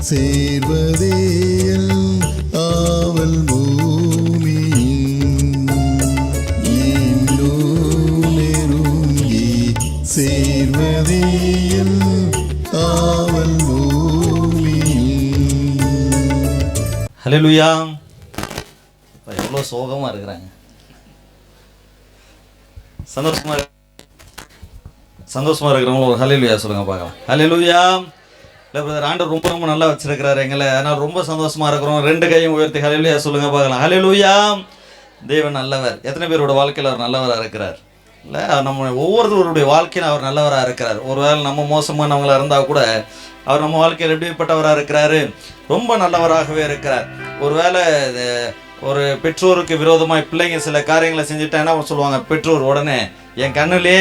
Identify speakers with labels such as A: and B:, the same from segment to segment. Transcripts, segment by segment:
A: சேர்வதேயல் ஆவல் பூமியின் இன்னும் நெருங்கி சேர்வதேயல் ஆவல் பூமியின்.
B: ஹல்லேலூயா. எவ்வளோ சோகமாக இருக்கிறாங்க. சந்தோஷமா இருக்கிறவங்களும் ஒரு ஹல்லேலூயா சொல்லுங்க பார்க்கலாம். ஹல்லேலூயா. இல்லை பிரதர், ஆண்டவர் ரொம்ப ரொம்ப நல்லா வச்சிருக்கிறாரு எங்களை, அதனால் ரொம்ப சந்தோஷமா இருக்கிறோம். ரெண்டு கையும் உயர்த்தி ஹல்லேலூயா சொல்லுங்க பார்க்கலாம். ஹல்லேலூயா. தேவன் நல்லவர். எத்தனை பேரோட வாழ்க்கையில் அவர் நல்லவராக இருக்கிறார்? இல்லை, நம்ம ஒவ்வொருத்தருடைய வாழ்க்கையில் அவர் நல்லவராக இருக்கிறார். ஒருவேளை நம்ம மோசமானவங்களாக இருந்தால் கூட அவர் நம்ம வாழ்க்கையில் எப்படிப்பட்டவராக இருக்கிறாரு? ரொம்ப நல்லவராகவே இருக்கிறார். ஒருவேளை ஒரு பெற்றோருக்கு விரோதமாக பிள்ளைங்க சில காரியங்களை செஞ்சுட்டாங்கன்னா சொல்லுவாங்க, பெற்றோர் உடனே என் கண்ணுலே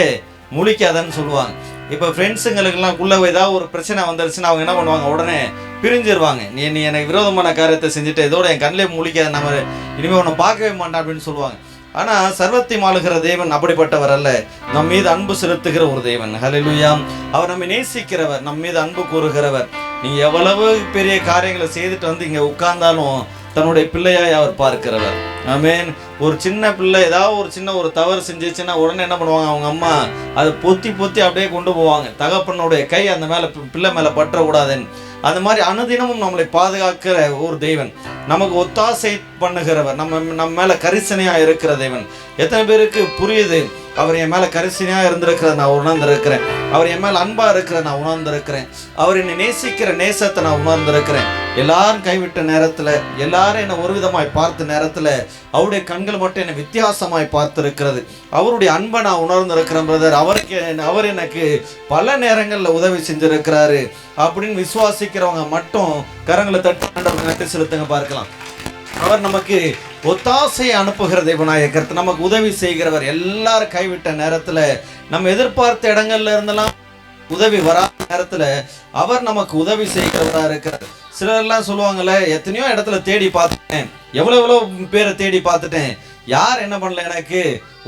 B: முழிக்காதன்னு சொல்லுவாங்க. இப்போ ஃப்ரெண்ட்ஸுங்களுக்கெல்லாம் குள்ள ஏதாவது ஒரு பிரச்சனை வந்துருச்சுன்னா அவங்க என்ன பண்ணுவாங்க, உடனே பிரிஞ்சிருவாங்க. நீ எனக்கு விரோதமான காரியத்தை செஞ்சுட்டு இதோட என் கண்ணிலே முழிக்காத, நம்ம இனிமேல் உன்னை பார்க்கவே மாட்டான் அப்படின்னு சொல்லுவாங்க. ஆனால் சர்வத்தையும் ஆளுகிற தேவன் அப்படிப்பட்டவர் அல்ல. நம் மீது அன்பு செலுத்துகிற ஒரு தேவன். ஹல்லேலூயா. அவர் நம்மை நேசிக்கிறவர், நம் மீது அன்பு கூறுகிறவர். நீங்கள் எவ்வளவு பெரிய காரியங்களை செய்துட்டு வந்து இங்கே உட்கார்ந்தாலும் தன்னுடைய பிள்ளையாய் அவர் பார்க்கிறவர். ஆமென். ஒரு சின்ன பிள்ளை ஏதாவது ஒரு சின்ன ஒரு தவறு செஞ்சிச்சுன்னா உடனே என்ன பண்ணுவாங்க, அவங்க அம்மா அதை பொத்தி அப்படியே கொண்டு போவாங்க. தகப்பனுடைய கை அந்த மேலே பிள்ளை மேலே பற்றக்கூடாதுன்னு. அந்த மாதிரி அனுதினமும் நம்மளை பாதுகாக்கிற ஒரு தெய்வன், நமக்கு ஒத்தாசை பண்ணுகிறவர், நம்ம மேலே கரிசனையாக இருக்கிற தெய்வன். எத்தனை பேருக்கு புரியுது? அவர் என் மேலே கரிசனையாக இருந்திருக்கிறத நான் உணர்ந்திருக்கிறேன். அவர் என் மேலே அன்பாக இருக்கிற நான் உணர்ந்திருக்கிறேன். அவர் என்னை நேசிக்கிற நேசத்தை நான் உணர்ந்திருக்கிறேன். எல்லாரும் கைவிட்ட நேரத்தில், எல்லாரும் என்னை ஒரு விதமாய் பார்த்த நேரத்தில் அவருடைய கண்கள் மட்டும் என்னை வித்தியாசமாய் பார்த்திருக்கிறது. அவருடைய அன்பை நான் உணர்ந்திருக்கிறேன் பிரதர். அவர் எனக்கு பல நேரங்களில் உதவி செஞ்சிருக்கிறாரு அப்படின்னு விசுவாசிக்கிறவங்க மட்டும் கரங்களை தட்டி நன்றி செலுத்துங்க பார்க்கலாம். அவர் நமக்கு ஒத்தாசையை அனுப்புகிற தேவனாய் இருக்கிறது, நமக்கு உதவி செய்கிறவர். எல்லாரும் கைவிட்ட நேரத்தில், நம்ம எதிர்பார்த்த இடங்கள்ல இருந்தெல்லாம் உதவி வராத நேரத்தில் அவர் நமக்கு உதவி செய்கிறவராக இருக்கிறார். சிலர்லாம் சொல்லுவாங்கல்ல, எத்தனையோ இடத்துல தேடி பார்த்துட்டேன், எவ்வளோ பேரை தேடி பார்த்துட்டேன், யார் என்ன பண்ணல, எனக்கு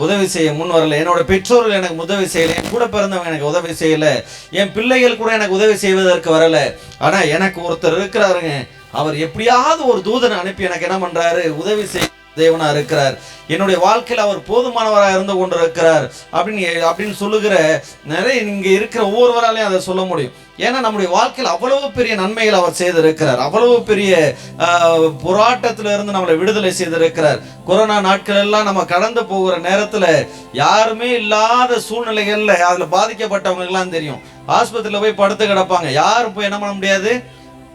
B: உதவி செய்ய முன் வரல, என்னோட பெற்றோர்கள் எனக்கு உதவி செய்யலை, என் கூட பிறந்தவங்க எனக்கு உதவி செய்யலை, என் பிள்ளைகள் கூட எனக்கு உதவி செய்வதற்கு வரலை. ஆனால் எனக்கு ஒருத்தர் இருக்கிறாருங்க, அவர் எப்படியாவது ஒரு தூதனை அனுப்பி எனக்கு என்ன பண்றாரு, உதவி செய்ய தேவனா இருக்கிறார். என்னுடைய வாழ்க்கையில் அவர் போதுமானவராக இருந்து கொண்டு இருக்கிறார் அப்படின்னு சொல்லுகிற நிறைய இங்கே இருக்கிற ஒவ்வொருவராலையும் அதை சொல்ல முடியும். ஏன்னா நம்முடைய வாழ்க்கையில் அவ்வளவு பெரிய நன்மைகள் அவர் செய்திருக்கிறார். அவ்வளவு பெரிய போராட்டத்திலிருந்து நம்மளை விடுதலை செய்திருக்கிறார். கொரோனா நாட்கள் எல்லாம் நம்ம கடந்து போகிற நேரத்தில் யாருமே இல்லாத சூழ்நிலைகள்ல அதில் பாதிக்கப்பட்டவங்க எல்லாம் தெரியும். ஆஸ்பத்திரியில் போய் படுத்து கிடப்பாங்க, யாரும் போய் என்ன பண்ண முடியாது,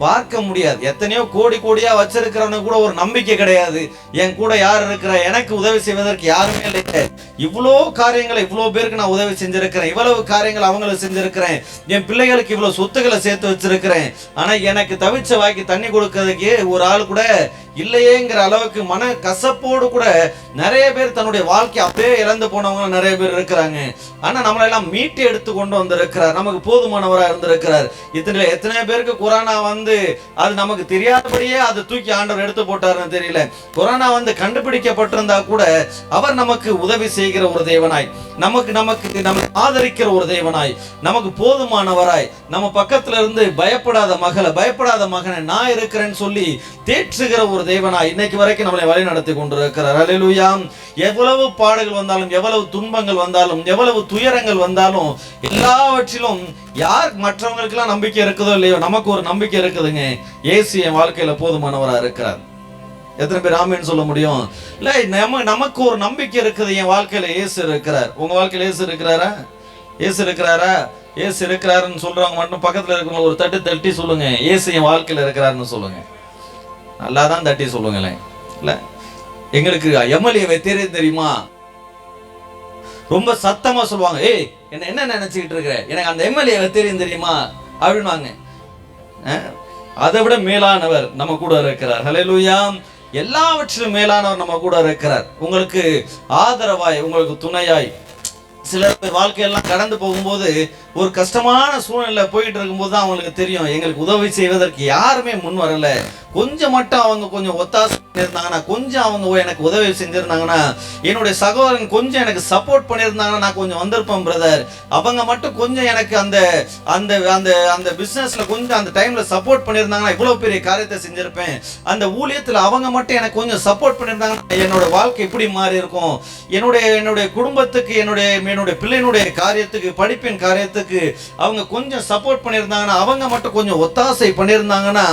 B: பார்க்க முடியாது. எத்தனையோ கோடியா வச்சிருக்கிறவனுக்கு கூட ஒரு நம்பிக்கை கிடையாது, என் கூட யார் இருக்கிற, எனக்கு உதவி செய்வதற்கு யாருமே இல்லை. இவ்வளோ காரியங்களை இவ்வளோ பேருக்கு நான் உதவி செஞ்சிருக்கிறேன், இவ்வளவு காரியங்கள் அவங்களுக்கு செஞ்சிருக்கிறேன், என் பிள்ளைகளுக்கு இவ்வளோ சொத்துக்களை சேர்த்து வச்சிருக்கிறேன், ஆனா எனக்கு தவிச்ச வாய்க்கு தண்ணி கொடுக்கறதுக்கு ஒரு ஆள் கூட இல்லையேங்கிற அளவுக்கு மன கசப்போடு கூட நிறைய பேர் தன்னுடைய வாழ்க்கையை அப்படியே இழந்து போனவங்க நிறைய பேர் இருக்கிறாங்க. ஆனா நம்மளெல்லாம் மீட்டு எடுத்து கொண்டு வந்திருக்கிறார், நமக்கு போதுமானவராக இருந்திருக்கிறார். எத்தனை பேருக்கு கொரோனா வந்து அது நமக்கு தெரியாதபடியே அதை தூக்கி ஆண்டவர் எடுத்து போட்டாருன்னு தெரியல. கொரோனா வந்து கண்டுபிடிக்கப்பட்டிருந்தா கூட அவர் நமக்கு உதவி செய்கிற ஒரு தேவனாய், நமக்கு ஆதரிக்கிற ஒரு தேவனாய், நமக்கு போதுமானவராய், நம்ம பக்கத்துல இருந்து பயப்படாத மகனை நான் இருக்கிறேன்னு சொல்லி தேற்றுகிற ஒரு தேவனாய் இன்னைக்கு வரைக்கும் நம்மளை வழி நடத்தி கொண்டிருக்கிறார். ஹல்லேலூயா. எவ்வளவு பாடுகள் வந்தாலும், எவ்வளவு துன்பங்கள் வந்தாலும், எவ்வளவு துயரங்கள் வந்தாலும், எல்லாவற்றிலும் யார் மற்றவங்களுக்கெல்லாம் நம்பிக்கை இருக்குதோ இல்லையோ, நமக்கு ஒரு நம்பிக்கை இருக்குதுங்க. இயேசு என் வாழ்க்கையில போதுமானவராக இருக்கிறார். எத்தனை பேர் ஆமென் சொல்ல முடியும்? இல்லை, நமக்கு ஒரு நம்பிக்கை இருக்குது, என் வாழ்க்கையில இயேசு இருக்கிறார். உங்க வாழ்க்கையில இயேசு இருக்கிறாரா? இயேசு இருக்கிறாரா? இயேசு இருக்கிறாருன்னு சொல்றவங்க மட்டும் பக்கத்துல இருக்கவங்க ஒரு தட்டி சொல்லுங்க, இயேசு என் வாழ்க்கையில இருக்கிறாருன்னு சொல்லுங்க. நல்லா தான் தட்டி சொல்லுங்களேன். இல்லை, எங்களுக்கு எம்எல்ஏவை தெரியுமா? ரொம்ப சத்தமா சொல்லுவாங்க, ஏய் என்ன நினைச்சுக்கிட்டு இருக்கிற, எனக்கு அந்த எம்எல்ஏவை தெரியுமா அப்படின்வாங்க. அதை விட மேலானவர் நம்ம கூட இருக்கிறார். ஹல்லேலூயா. எல்லாவற்றிலும் மேலானவர் நம்ம கூட இருக்கிறார். உங்களுக்கு ஆதரவாய், உங்களுக்கு துணையாய். சிலர் வாழ்க்கையெல்லாம் கடந்து போகும்போது ஒரு கஷ்டமான சூழ்நிலை போயிட்டு இருக்கும்போது தான் அவங்களுக்கு தெரியும் எங்களுக்கு உதவி செய்வதற்கு யாருமே முன் வரல. கொஞ்சம் மட்டும் அவங்க கொஞ்சம் ஒத்தாசை பண்ணியிருந்தாங்கன்னா, கொஞ்சம் அவங்க எனக்கு உதவி செஞ்சிருந்தாங்கன்னா, என்னுடைய சகோதரன் கொஞ்சம் எனக்கு சப்போர்ட் பண்ணியிருந்தாங்கன்னா நான் கொஞ்சம் வந்திருப்பேன் பிரதர். அவங்க மட்டும் கொஞ்சம் எனக்கு அந்த அந்த அந்த அந்த பிஸ்னஸ்ல கொஞ்சம் அந்த டைம்ல சப்போர்ட் பண்ணியிருந்தாங்கன்னா இவ்வளவு பெரிய காரியத்தை செஞ்சிருப்பேன். அந்த ஊழியத்தில் அவங்க மட்டும் எனக்கு கொஞ்சம் சப்போர்ட் பண்ணியிருந்தாங்கன்னா என்னோட வாழ்க்கை இப்படி மாறி இருக்கும். என்னுடைய குடும்பத்துக்கு, என்னுடைய பிள்ளையினுடைய காரியத்துக்கு, படிப்பின் காரியத்துக்கு அவங்க கொஞ்சம் சப்போர்ட் பண்ணியிருந்தாங்கன்னா, அவங்க மட்டும் கொஞ்சம் ஒத்தாசை பண்ணியிருந்தாங்கன்னா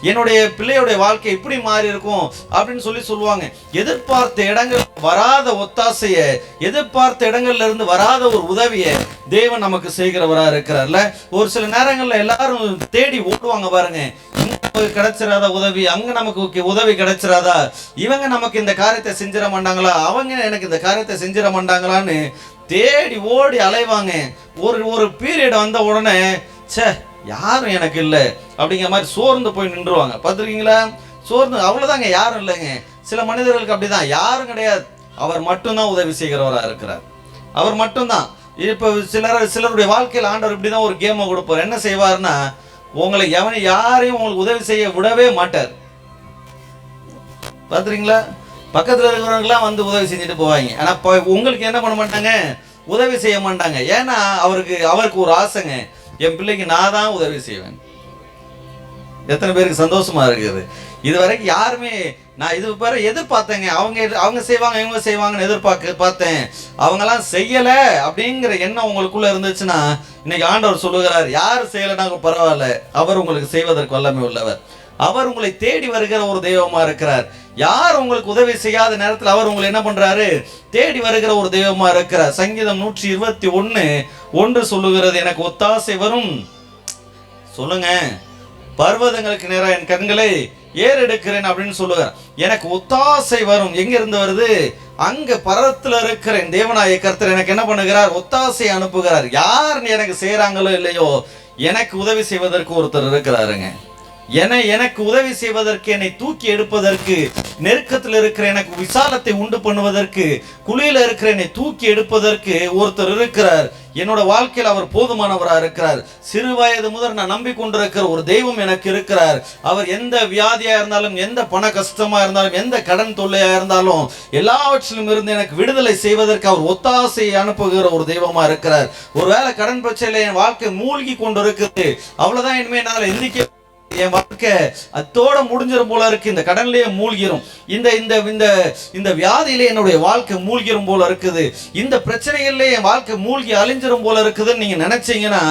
B: என்னுடைய பிள்ளையுடைய வாழ்க்கை இப்படி மாறி இருக்கும் அப்படின்னு சொல்லுவாங்க. எதிர்பார்த்த இடங்கள் வராத ஒத்தாசையை, எதிர்பார்த்த இடங்கள்ல இருந்து வராத ஒரு உதவியை தேவன் நமக்கு செய்கிறவரா இருக்கிறார்ல. ஒரு சில நேரங்கள்ல எல்லாரும் தேடி ஓடுவாங்க பாருங்க, கிடைச்சிராதா உதவி, அங்க நமக்கு உதவி கிடைச்சிராதா, இவங்க நமக்கு இந்த காரியத்தை செஞ்சிட மாட்டாங்களா, அவங்க எனக்கு இந்த காரியத்தை செஞ்சிட மாட்டாங்களான்னு தேடி ஓடி அலைவாங்க. ஒரு பீரியட் வந்த உடனே சே யாரும் எனக்கு இல்லை அப்படிங்கிற மாதிரி சோர்ந்து போய் நின்றுவாங்க. பார்த்துருக்கீங்களா? சோர்ந்து அவ்வளோதாங்க, யாரும் இல்லைங்க. சில மனிதர்களுக்கு அப்படிதான், யாரும் கிடையாது, அவர் மட்டும்தான் உதவி செய்கிறவராக இருக்கிறார், அவர் மட்டும்தான். இப்போ சிலருடைய வாழ்க்கையில் ஆண்டவர் இப்படி தான் ஒரு கேமை கொடுப்பார். என்ன செய்வார்னா, உங்களை யாரையும் உங்களுக்கு உதவி செய்ய விடவே மாட்டார். பார்த்துறீங்களா? பக்கத்தில் இருக்கிறவங்களாம் வந்து உதவி செஞ்சுட்டு போவாங்க. ஆனால் உங்களுக்கு என்ன பண்ண மாட்டாங்க, உதவி செய்ய மாட்டாங்க. ஏன்னா அவருக்கு ஒரு ஆசைங்க, என் பிள்ளைக்கு நான் தான் உதவி செய்வேன். எத்தனை பேருக்கு சந்தோஷமா இருக்குது? இது வரைக்கும் யாருமே நான் இது பேர எதிர்பார்த்தேங்க, அவங்க செய்வாங்க இவங்க செய்வாங்கன்னு பார்த்தேன். அவங்கெல்லாம் செய்யல அப்படிங்கிற எண்ணம் உங்களுக்குள்ள இருந்துச்சுன்னா இன்னைக்கு ஆண்டவர் சொல்லுகிறார், யார் செய்யலைன்னா பரவாயில்ல, அவர் உங்களுக்கு செய்வதற்கு வல்லமை உள்ளவர். அவர் உங்களை தேடி வருகிற ஒரு தெய்வமா இருக்கிறார். யார் உங்களுக்கு உதவி செய்யாத நேரத்தில் அவர் உங்களை என்ன பண்றாரு, தேடி வருகிற ஒரு தெய்வமா இருக்கிறார். சங்கீதம் 121:1 சொல்லுகிறது, எனக்கு ஒத்தாசை வரும், சொல்லுங்க, பர்வதங்களுக்கு நேராக என் கண்களை ஏறெடுக்கிறேன் அப்படின்னு சொல்லுகிறார். எனக்கு ஒத்தாசை வரும், எங்க இருந்து வருது, அங்க பரத்துல இருக்கிறேன். தேவனாய கர்த்தர் எனக்கு என்ன பண்ணுகிறார், ஒத்தாசை அனுப்புகிறார். யார் எனக்கு செய்யறாங்களோ இல்லையோ, எனக்கு உதவி செய்வதற்கு ஒருத்தர் இருக்கிறாருங்க. எனக்கு உதவி செய்வதற்கு, என்னை தூக்கி எடுப்பதற்கு, நெருக்கத்தில் இருக்கிற எனக்கு விசாலத்தை உண்டு பண்ணுவதற்கு, குழியில இருக்கிற என்னை தூக்கி எடுப்பதற்கு ஒருத்தர் இருக்கிறார். என்னோட வாழ்க்கையில் அவர் போதுமானவராக இருக்கிறார். சிறு வயது முதல் நான் நம்பிக்கொண்டிருக்கிற ஒரு தெய்வம் எனக்கு இருக்கிறார். அவர் எந்த வியாதியா இருந்தாலும், எந்த பண கஷ்டமா இருந்தாலும், எந்த கடன் தொல்லையா இருந்தாலும், எல்லாவற்றிலும் இருந்து எனக்கு விடுதலை செய்வதற்கு அவர் ஒத்தாசையை அனுப்புகிற ஒரு தெய்வமா இருக்கிறார். ஒருவேளை கடன் பிரச்சனையில என் வாழ்க்கை மூழ்கி கொண்டு இருக்குது, அவ்வளவுதான், இனிமே என்னால் எந்திக்க, என் வாழ்க்கை அத்தோட முடிஞ்சிரும் போல இருக்கு, இந்த கடன்லயே மூழ்கிரும், இந்த வியாதியிலே என்னுடைய வாழ்க்கை மூழ்கிரும் போல இருக்குது, இந்த பிரச்சனைகள்ல என் வாழ்க்கை மூழ்கி அழிஞ்சிரும் போல இருக்குதுன்னு நீங்க நினைச்சீங்கன்னா,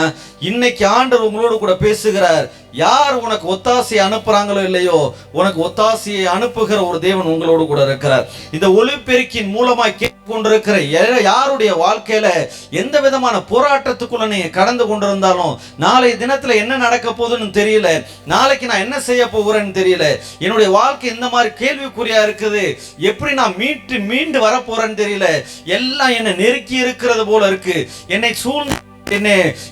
B: இன்னைக்கு ஆண்டவர் உங்களோடு கூட பேசுகிறார். யார் உனக்கு ஒத்தாசையை அனுப்புறாங்களோ இல்லையோ, உனக்கு ஒத்தாசையை அனுப்புகிற ஒரு தேவன் உங்களோடு கூட இருக்கிறார். இந்த ஒலிபெருக்கின் மூலமாய் கேட்டுக்கொண்டிருக்கிற யாருடைய வாழ்க்கையில எந்த விதமான போராட்டத்துக்குள்ள நீங்க கடந்து கொண்டிருந்தாலும், நாளை தினத்துல என்ன நடக்க போகுதுன்னு தெரியல, நாளைக்கு நான் என்ன செய்ய போகிறேன்னு தெரியல, என்னுடைய வாழ்க்கை இந்த மாதிரி கேள்விக்குறியா இருக்குது, எப்படி நான் மீண்டு வர போறேன்னு தெரியல, எல்லாம் என்னை நெருக்கி இருக்கிறது போல இருக்கு, என்னை சூழ்ந்து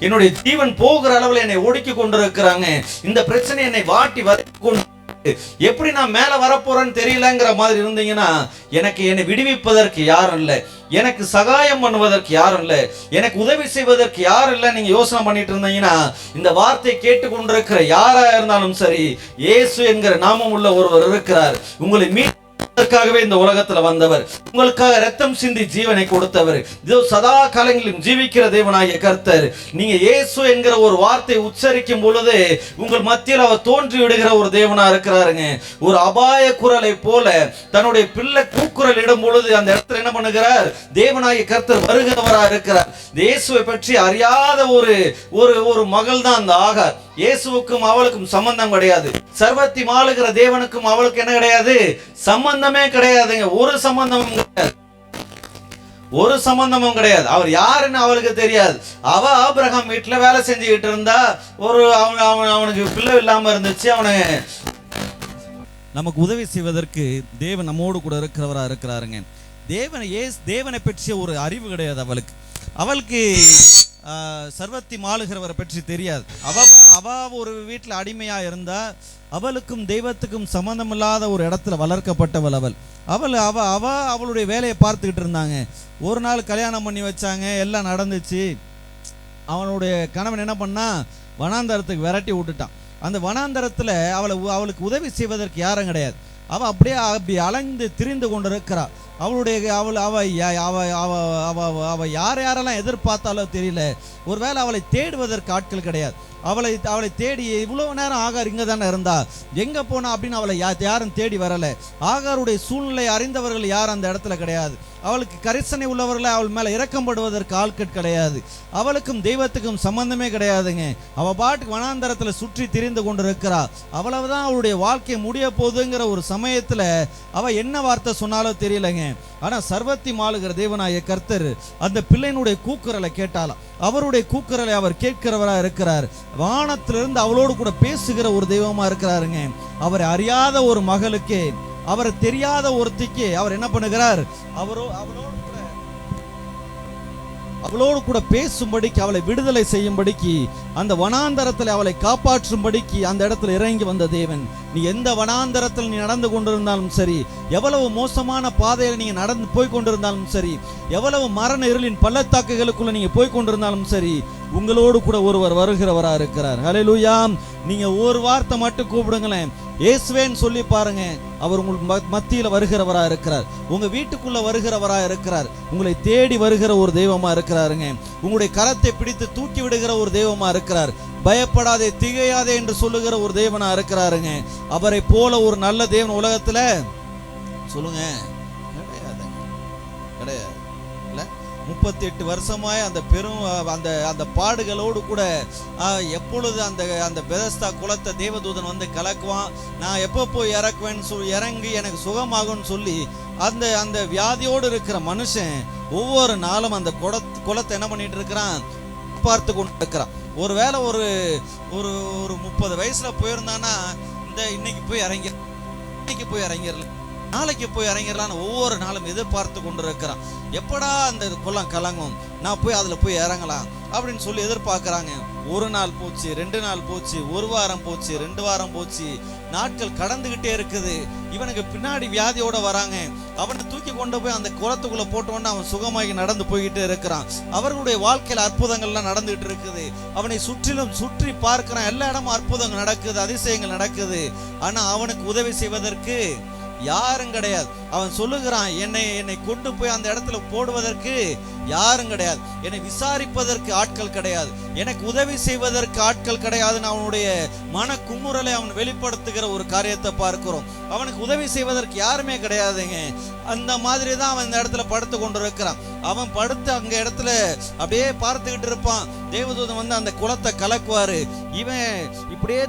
B: என்னுடைய ஜீவன் போகிற அளவில் என்னை ஒடுக்கி கொண்டிருக்கிறாங்க, இந்த பிரச்சனை என்னை வாட்டி கொண்டு எப்படி நான் மேல வரப்போறேன்னு தெரியலங்கிற மாதிரி இருந்தீங்கன்னா, எனக்கு என்னை விடுவிப்பதற்கு யாரும் இல்லை, எனக்கு சகாயம் பண்ணுவதற்கு யாரும் இல்லை, எனக்கு உதவி செய்வதற்கு யாரும் இல்லை, நீங்க யோசனை பண்ணிட்டு இருந்தீங்கன்னா, இந்த வார்த்தை கேட்டுக்கொண்டிருக்கிற யாரா இருந்தாலும் சரி, இயேசு என்கிற நாமம் உள்ள ஒருவர் இருக்கிறார். உங்களை அதற்காகவே இந்த உலகத்துல வந்தவர், உங்களுக்காக ரத்தம் சிந்தி ஜீவனை கொடுத்தவர், இதோ சதா காலங்களிலும் ஜீவிக்கிற தேவனாகிய கர்த்தர். நீங்க இயேசு என்கிற ஒரு வார்த்தை உச்சரிக்கும் பொழுது உங்கள் மத்தியில் அவர் தோன்றி விடுகிற ஒரு தேவனா இருக்கிறாருங்க. ஒரு அபாய குரலை போல தன்னுடைய பிள்ளை கூக்குரல் இடும் பொழுது அந்த இடத்துல என்ன பண்ணுகிறார், தேவனாகிய கர்த்தர் வருகிறவரா இருக்கிறார். இயேசுவை பற்றி அறியாத ஒரு மகள் தான் அந்த ஆகார். இயேசுவுக்கும் அவளுக்கும் சம்பந்தம் கிடையாது. சர்வத்தி மாளுகிற தேவனுக்கும் அவளுக்கு என்ன கிடையாது, சம்பந்தமே கிடையாதுங்க. ஒரு சம்பந்தமும் கிடையாது. அவர் யாருன்னு அவளுக்கு தெரியாது. அவ ஆபிரகாம் வீட்டுல வேலை செஞ்சுக்கிட்டு இருந்தா, அவனுக்கு பிள்ளை இல்லாம இருந்துச்சு. அவனை நமக்கு உதவி செய்வதற்கு தேவன் நம்மோடு கூட இருக்கிறவரா இருக்கிறாருங்க. தேவனை பற்றிய ஒரு அறிவு கிடையாது அவளுக்கு சர்வத்தி மாளுகிறவரை பற்றி தெரியாது. அவ ஒரு வீட்டில் அடிமையா இருந்தா, அவளுக்கும் தெய்வத்துக்கும் சம்பந்தம் இல்லாத ஒரு இடத்துல வளர்க்கப்பட்டவள் அவளுடைய வேலையை பார்த்துக்கிட்டு இருந்தாங்க. ஒரு நாள் கல்யாணம் பண்ணி வச்சாங்க, எல்லாம் நடந்துச்சு.
C: அவனுடைய கணவன் என்ன பண்ணா, வனாந்தரத்துக்கு விரட்டி விட்டுட்டான். அந்த வனாந்தரத்தில் அவளுக்கு உதவி செய்வதற்கு யாரும் கிடையாது. அவள் அப்படி அலைந்து திரிந்து கொண்டு இருக்கிறாள். அவ யாரெல்லாம் எதிர்பார்த்தாலோ தெரியல. ஒருவேளை அவளை தேடுவதற்கு ஆட்கள் கிடையாது. அவளை தேடி இவ்வளோ நேரம் ஆகார் இங்கே தானே இருந்தா, எங்கே போனா அப்படின்னு அவளை யாரும் தேடி வரலை. ஆகாருடைய சூழ்நிலை அறிந்தவர்கள் யாரும் அந்த இடத்துல கிடையாது. அவளுக்கு கரிசனை உள்ளவர்களை அவள் மேலே இறக்கப்படுவதற்கு ஆட்கள் கிடையாது. அவளுக்கும் தெய்வத்துக்கும் சம்பந்தமே கிடையாதுங்க. அவள் பாட்டுக்கு வனாந்தரத்தில் சுற்றி திரிந்து கொண்டு இருக்கிறா. அவ்வளவுதான் அவளுடைய வாழ்க்கை முடிய போகுதுங்கிற ஒரு சமயத்தில் அவள் என்ன வார்த்தை சொன்னாலும் தெரியலைங்க. ஆனால் சர்வத்தி மாளுகிற தேவனாய கர்த்தர் அந்த பிள்ளையினுடைய கூக்குரலை கேட்டாலாம். அவருடைய கூக்குரலை அவர் கேட்கிறவராக இருக்கிறார். வானத்திலிருந்து அவளோடு கூட பேசுகிற ஒரு தெய்வமா இருக்கிறாருங்க. அவரை அறியாத ஒரு மகளுக்கு, அவரை தெரியாத ஒருத்திக்கு அவர் என்ன பண்ணுகிறார், அவளோடு கூட பேசும்படிக்கு, அவளை விடுதலை செய்யும்படிக்கு, அந்த வனாந்தரத்தில் அவளை காப்பாற்றும்படிக்கு அந்த இடத்துல இறங்கி வந்த தேவன். நீ எந்த வனாந்தரத்தில் நீ நடந்து கொண்டிருந்தாலும் சரி, எவ்வளவு மோசமான பாதையில் நீங்க நடந்து போய் கொண்டிருந்தாலும் சரி, எவ்வளவு மரண இருளின் பள்ளத்தாக்குகளுக்குள்ள நீங்க போய் கொண்டிருந்தாலும் சரி, உங்களோடு கூட ஒருவர் வருகிறவரா இருக்கிறார். ஹல்லேலூயா. நீங்க ஒரு வார்த்தை மட்டும் கூப்பிடுங்களேன், இயேசுவேன்னு சொல்லி பாருங்க. அவர் உங்கள் மத்தியில் வருகிறவரா இருக்கிறார். உங்க வீட்டுக்குள்ள வருகிறவரா இருக்கிறார். உங்களை தேடி வருகிற ஒரு தெய்வமா இருக்கிறாருங்க. உங்களுடைய கரத்தை பிடித்து தூக்கி விடுகிற ஒரு தெய்வமா இருக்கிறார். பயப்படாதே திகையாதே என்று சொல்லுகிற ஒரு தேவனா இருக்கிறாருங்க. அவரை போல ஒரு நல்ல தேவன் உலகத்துல சொல்லுங்க கிடையாது. 38 வருஷமாய் அந்த பெரும் அந்த பாடுகளோடு கூட எப்பொழுது அந்த பெதஸ்தா குலத்தை தேவதூதன் வந்து கலக்குவான், நான் எப்போ போய் இறக்குவேன்னு இறங்கி எனக்கு சுகமாகும்னு சொல்லி அந்த வியாதியோடு இருக்கிற மனுஷன் ஒவ்வொரு நாளும் அந்த குலத்தை என்ன பண்ணிட்டு இருக்கிறான், பார்த்து கொண்டு இருக்கிறான். ஒருவேளை ஒரு 30 வயசுல போயிருந்தானா, இன்னைக்கு போய் இறங்கிடல, நாளைக்கு போய் இறங்கிடலான்னு ஒவ்வொரு நாளும் எதிர்பார்த்து கொண்டு இருக்கிறான். எப்படா அந்த குளம் கலங்கும், நான் போய் அதில் போய் இறங்கலாம் அப்படின்னு சொல்லி எதிர்பார்க்குறாங்க. ஒரு நாள் போச்சு, 2 நாள் போச்சு, 1 வாரம் போச்சு, 2 வாரம் போச்சு, நாட்கள் கடந்துகிட்டே இருக்குது. இவனுக்கு பின்னாடி வியாதியோட வராங்க. அவனை தூக்கி கொண்டு போய் அந்த குளத்துக்குள்ள போட்டோன்னு அவன் சுகமாகி நடந்து போய்கிட்டே இருக்கிறான். அவர்களுடைய வாழ்க்கையில் அற்புதங்கள்லாம் நடந்துகிட்டு இருக்குது. அவனை சுற்றி பார்க்கிறான். எல்லா இடமும் அற்புதங்கள் நடக்குது, அதிசயங்கள் நடக்குது. ஆனா அவனுக்கு உதவி செய்வதற்கு யாரும் கிடையாது. அவன் சொல்லுகிறான், என்னை கொண்டு போய் அந்த இடத்துல போடுவதற்கு யாரும் கிடையாது, என்னை விசாரிப்பதற்கு ஆட்கள் கிடையாது, எனக்கு உதவி செய்வதற்கு ஆட்கள் கிடையாதுன்னு அவனுடைய மன குமுறலை அவன் வெளிப்படுத்துகிற ஒரு காரியத்தை பார்க்கிறோம். அவனுக்கு உதவி செய்வதற்கு யாருமே கிடையாதுங்க. அந்த மாதிரி தான் அவன் இந்த இடத்துல படுத்து கொண்டு இருக்கிறான். அவன் படுத்து அங்க இடத்துல அப்படியே பார்த்துக்கிட்டு இருப்பான். தேவதூதன் வந்து அந்த குளத்தை கலக்குவாரு. இவன் இப்படியே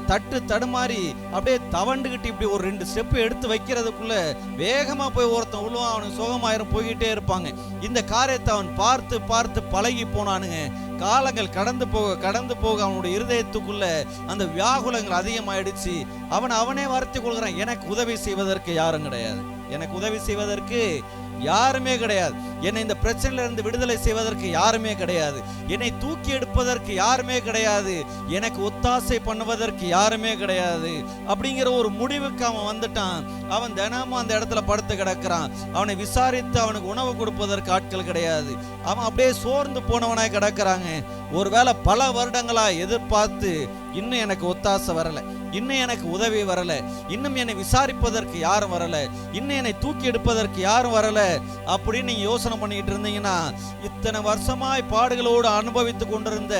C: தடுமாறி அப்படியே தவண்டுகிட்டு இப்படி ஒரு 2 ஸ்டெப் எடுத்து வைக்கிறதுக்குள்ள வேகமா போய் ஒருத்தன் விழுவான். அவனுக்கு சுகமாயிரம் போய்கிட்டே இருப்பாங்க. இந்த காரியத்தை அவன் பார்த்து பார்த்து பழகி போனானுங்க. காலங்கள் கடந்து போக அவனுடைய இருதயத்துக்குள்ள அந்த வியாகுலங்கள் அதிகமாயிடுச்சு. அவனே வருத்தி கொள்கிறான், எனக்கு உதவி செய்வதற்கு யாரும் கிடையாது, எனக்கு உதவி செய்வதற்கு யாருமே கிடையாது, என்னை இந்த பிரச்சனையில இருந்து விடுதலை செய்வதற்கு யாருமே கிடையாது, என்னை தூக்கி எடுப்பதற்கு யாருமே கிடையாது, எனக்கு ஒத்தாசை பண்ணுவதற்கு யாருமே கிடையாது அப்படிங்கிற ஒரு முடிவுக்கு அவன் வந்துட்டான். அவன் தினமும் அந்த இடத்துல படுத்து கிடக்கிறான். அவனை விசாரித்து அவனுக்கு உணவு கொடுப்பதற்கு ஆட்கள் கிடையாது. அவன் அப்படியே சோர்ந்து போனவனாய் கிடக்கிறாங்க. ஒருவேளை பல வருடங்களா எதிர்பார்த்து இன்னும் எனக்கு ஒத்தாசை வரல, இன்னும் எனக்கு உதவி வரல, இன்னும் என்னை விசாரிப்பதற்கு யாரும் வரல, இன்னும் என்னை தூக்கி எடுப்பதற்கு யாரும் வரல அப்படின்னு நீங்க யோசனை பண்ணிட்டு இருந்தீங்கன்னா, இத்தனை வருஷமாய் பாடுகளோடு அனுபவித்து கொண்டிருந்த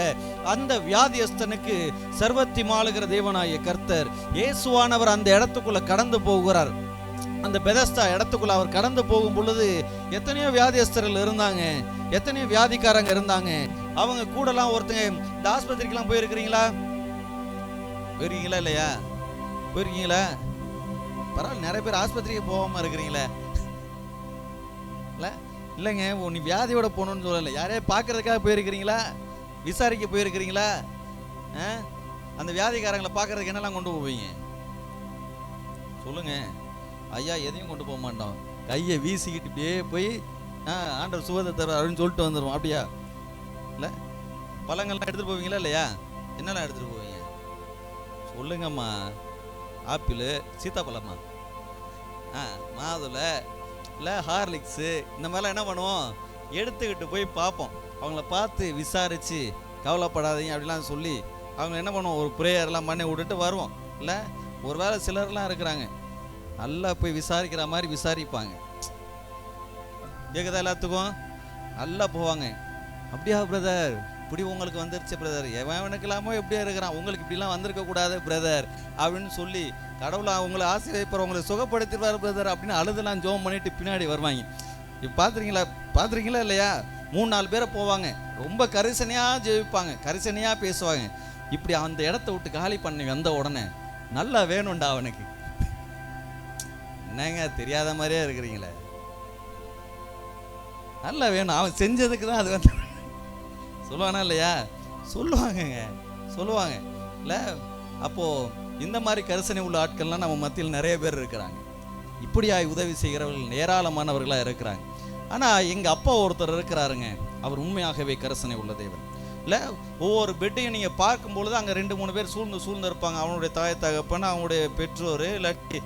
C: அந்த வியாதியஸ்தனுக்கு சர்வத்தி மாளுகிற தேவனாய கர்த்தர் இயேசுவானவர் அந்த இடத்துக்குள்ள கடந்து போகிறார். அந்த பெதஸ்தா இடத்துக்குள்ள அவர் கடந்து போகும் பொழுது எத்தனையோ வியாதியஸ்தர்கள் இருந்தாங்க, எத்தனையோ வியாதிக்காரங்க இருந்தாங்க. அவங்க கூடலாம் ஒருத்தங்க இந்த ஆஸ்பத்திரிக்கெல்லாம் போயிருக்கிறீங்களா இல்லையா? போயிருக்கீங்களா? பரவாயில்ல, நிறைய பேர் ஆஸ்பத்திரிக்கு போகாம இருக்கிறீங்களே. இல்லைங்க, நீ வியாதியோட போகணும்னு சொல்லலை, யாரையா பார்க்கறதுக்காக போயிருக்கிறீங்களா? விசாரிக்க போயிருக்கிறீங்களா? அந்த வியாதிக்காரங்களை பார்க்கறதுக்கு என்னெல்லாம் கொண்டு போவீங்க சொல்லுங்க? ஐயா, எதையும் கொண்டு போக மாட்டோம். கையை வீசிக்கிட்டு இப்படியே போய் ஆண்டவர் சுகத்தை தர அப்படின்னு சொல்லிட்டு வந்துடுவோம். அப்படியா? இல்லை, பழங்கள்லாம் எடுத்துகிட்டு போவீங்களா இல்லையா? என்னெல்லாம் எடுத்துகிட்டு போவீங்க சொல்லுங்கம்மா? ஆப்பிள், சீத்தாப்பழமா, மாதுளை, இல்லை ஹார்லிக்ஸு, இந்த மாதிரிலாம் என்ன பண்ணுவோம், எடுத்துக்கிட்டு போய் பார்ப்போம். அவங்கள பார்த்து விசாரித்து கவலைப்படாதீங்க அப்படிலாம் சொல்லி அவங்க என்ன பண்ணுவோம், ஒரு ப்ரேயர்லாம் பண்ணி விட்டுட்டு வருவோம். இல்லை ஒரு வேளை சிலர்லாம் இருக்கிறாங்க நல்லா போய் விசாரிக்கிற மாதிரி விசாரிப்பாங்க. கேட்குதா எல்லாத்துக்கும்? நல்லா போவாங்க. அப்படியா பிரதர், இப்படி உங்களுக்கு வந்துருச்சு பிரதர், எவனுக்கு இல்லாமல் எப்படியா இருக்கிறான், உங்களுக்கு இப்படிலாம் வந்திருக்கக்கூடாது பிரதர் அப்படின்னு சொல்லி கடவுளை அவங்கள ஆசீர்வதிப்பார், உங்களை சுகப்படுத்திடுவார் பிரதர் அப்படின்னு அழுதெல்லாம் ஜோம் பண்ணிட்டு பின்னாடி வருவாங்க. இப்போ பார்த்துருக்கீங்களா இல்லையா? 3-4 பேரை போவாங்க, ரொம்ப கரிசனையாக ஜெயிப்பாங்க, கரிசனையாக பேசுவாங்க. இப்படி அந்த இடத்த விட்டு காலி பண்ணி வந்த உடனே நல்லா வேணும்டா அவனுக்கு. என்னங்க தெரியாத மாதிரியே இருக்கிறீங்களே, நல்லா வேணும், அவன் செஞ்சதுக்கு தான் அது வந்து சொல்லுவானா இல்லையா? சொல்லுவாங்க இல்லை? அப்போது இந்த மாதிரி கரிசனை உள்ள ஆட்கள்லாம் நம்ம மத்தியில் நிறைய பேர் இருக்கிறாங்க. இப்படியாய் உதவி செய்கிறவர்கள் ஏராளமானவர்களாக இருக்கிறாங்க. ஆனால் எங்கள் அப்பா ஒருத்தர் இருக்கிறாருங்க, அவர் உண்மையாகவே கரிசனை உள்ள தேவன். இல்லை ஒவ்வொரு பெட்டையும் நீங்கள் பார்க்கும்பொழுது அங்கே 2-3 பேர் சூழ்ந்து இருப்பாங்க. அவனுடைய தாய் தகப்பன், அவனுடைய பெற்றோர், இல்லாட்டி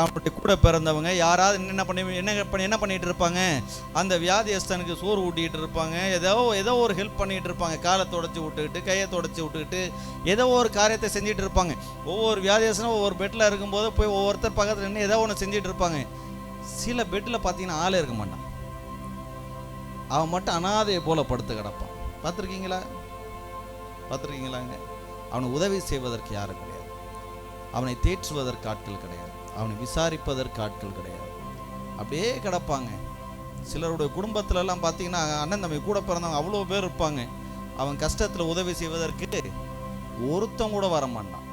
C: அவனுடைய கூட பிறந்தவங்க யாராவது என்ன பண்ணிட்டு இருப்பாங்க, அந்த வியாதியஸ்தனுக்கு சோறு ஊட்டிகிட்டு இருப்பாங்க, ஏதோ ஒரு ஹெல்ப் பண்ணிகிட்டு இருப்பாங்க, காலை தொடச்சி விட்டுக்கிட்டு கையை தொடச்சி விட்டுக்கிட்டு ஏதோ ஒரு காரியத்தை செஞ்சுட்டு இருப்பாங்க. ஒவ்வொரு வியாதியஸ்தனும் ஒவ்வொரு பெட்டில் இருக்கும்போது போய் ஒவ்வொருத்தர் பக்கத்தில் நின்று ஏதோ ஒன்று செஞ்சுட்டு இருப்பாங்க. சில பெட்டில் பார்த்தீங்கன்னா ஆளே இருக்க மாட்டான், அவன் மட்டும் அனாதையை போல படுத்து கிடப்பான். பார்த்துருக்கீங்களாங்க? அவனை உதவி செய்வதற்கு யாரும் கிடையாது, அவனை தேற்றுவதற்கு ஆட்கள் கிடையாது, அவனை விசாரிப்பதற்கு ஆட்கள் கிடையாது, அப்படியே கிடப்பாங்க. சிலருடைய குடும்பத்திலலாம் பார்த்தீங்கன்னா அண்ணன் தம்பி கூட பிறந்தவங்க அவ்வளோ பேர் இருப்பாங்க. அவன் கஷ்டத்தில் உதவி செய்வதற்கு ஒருத்தன் கூட வரமாட்டான்.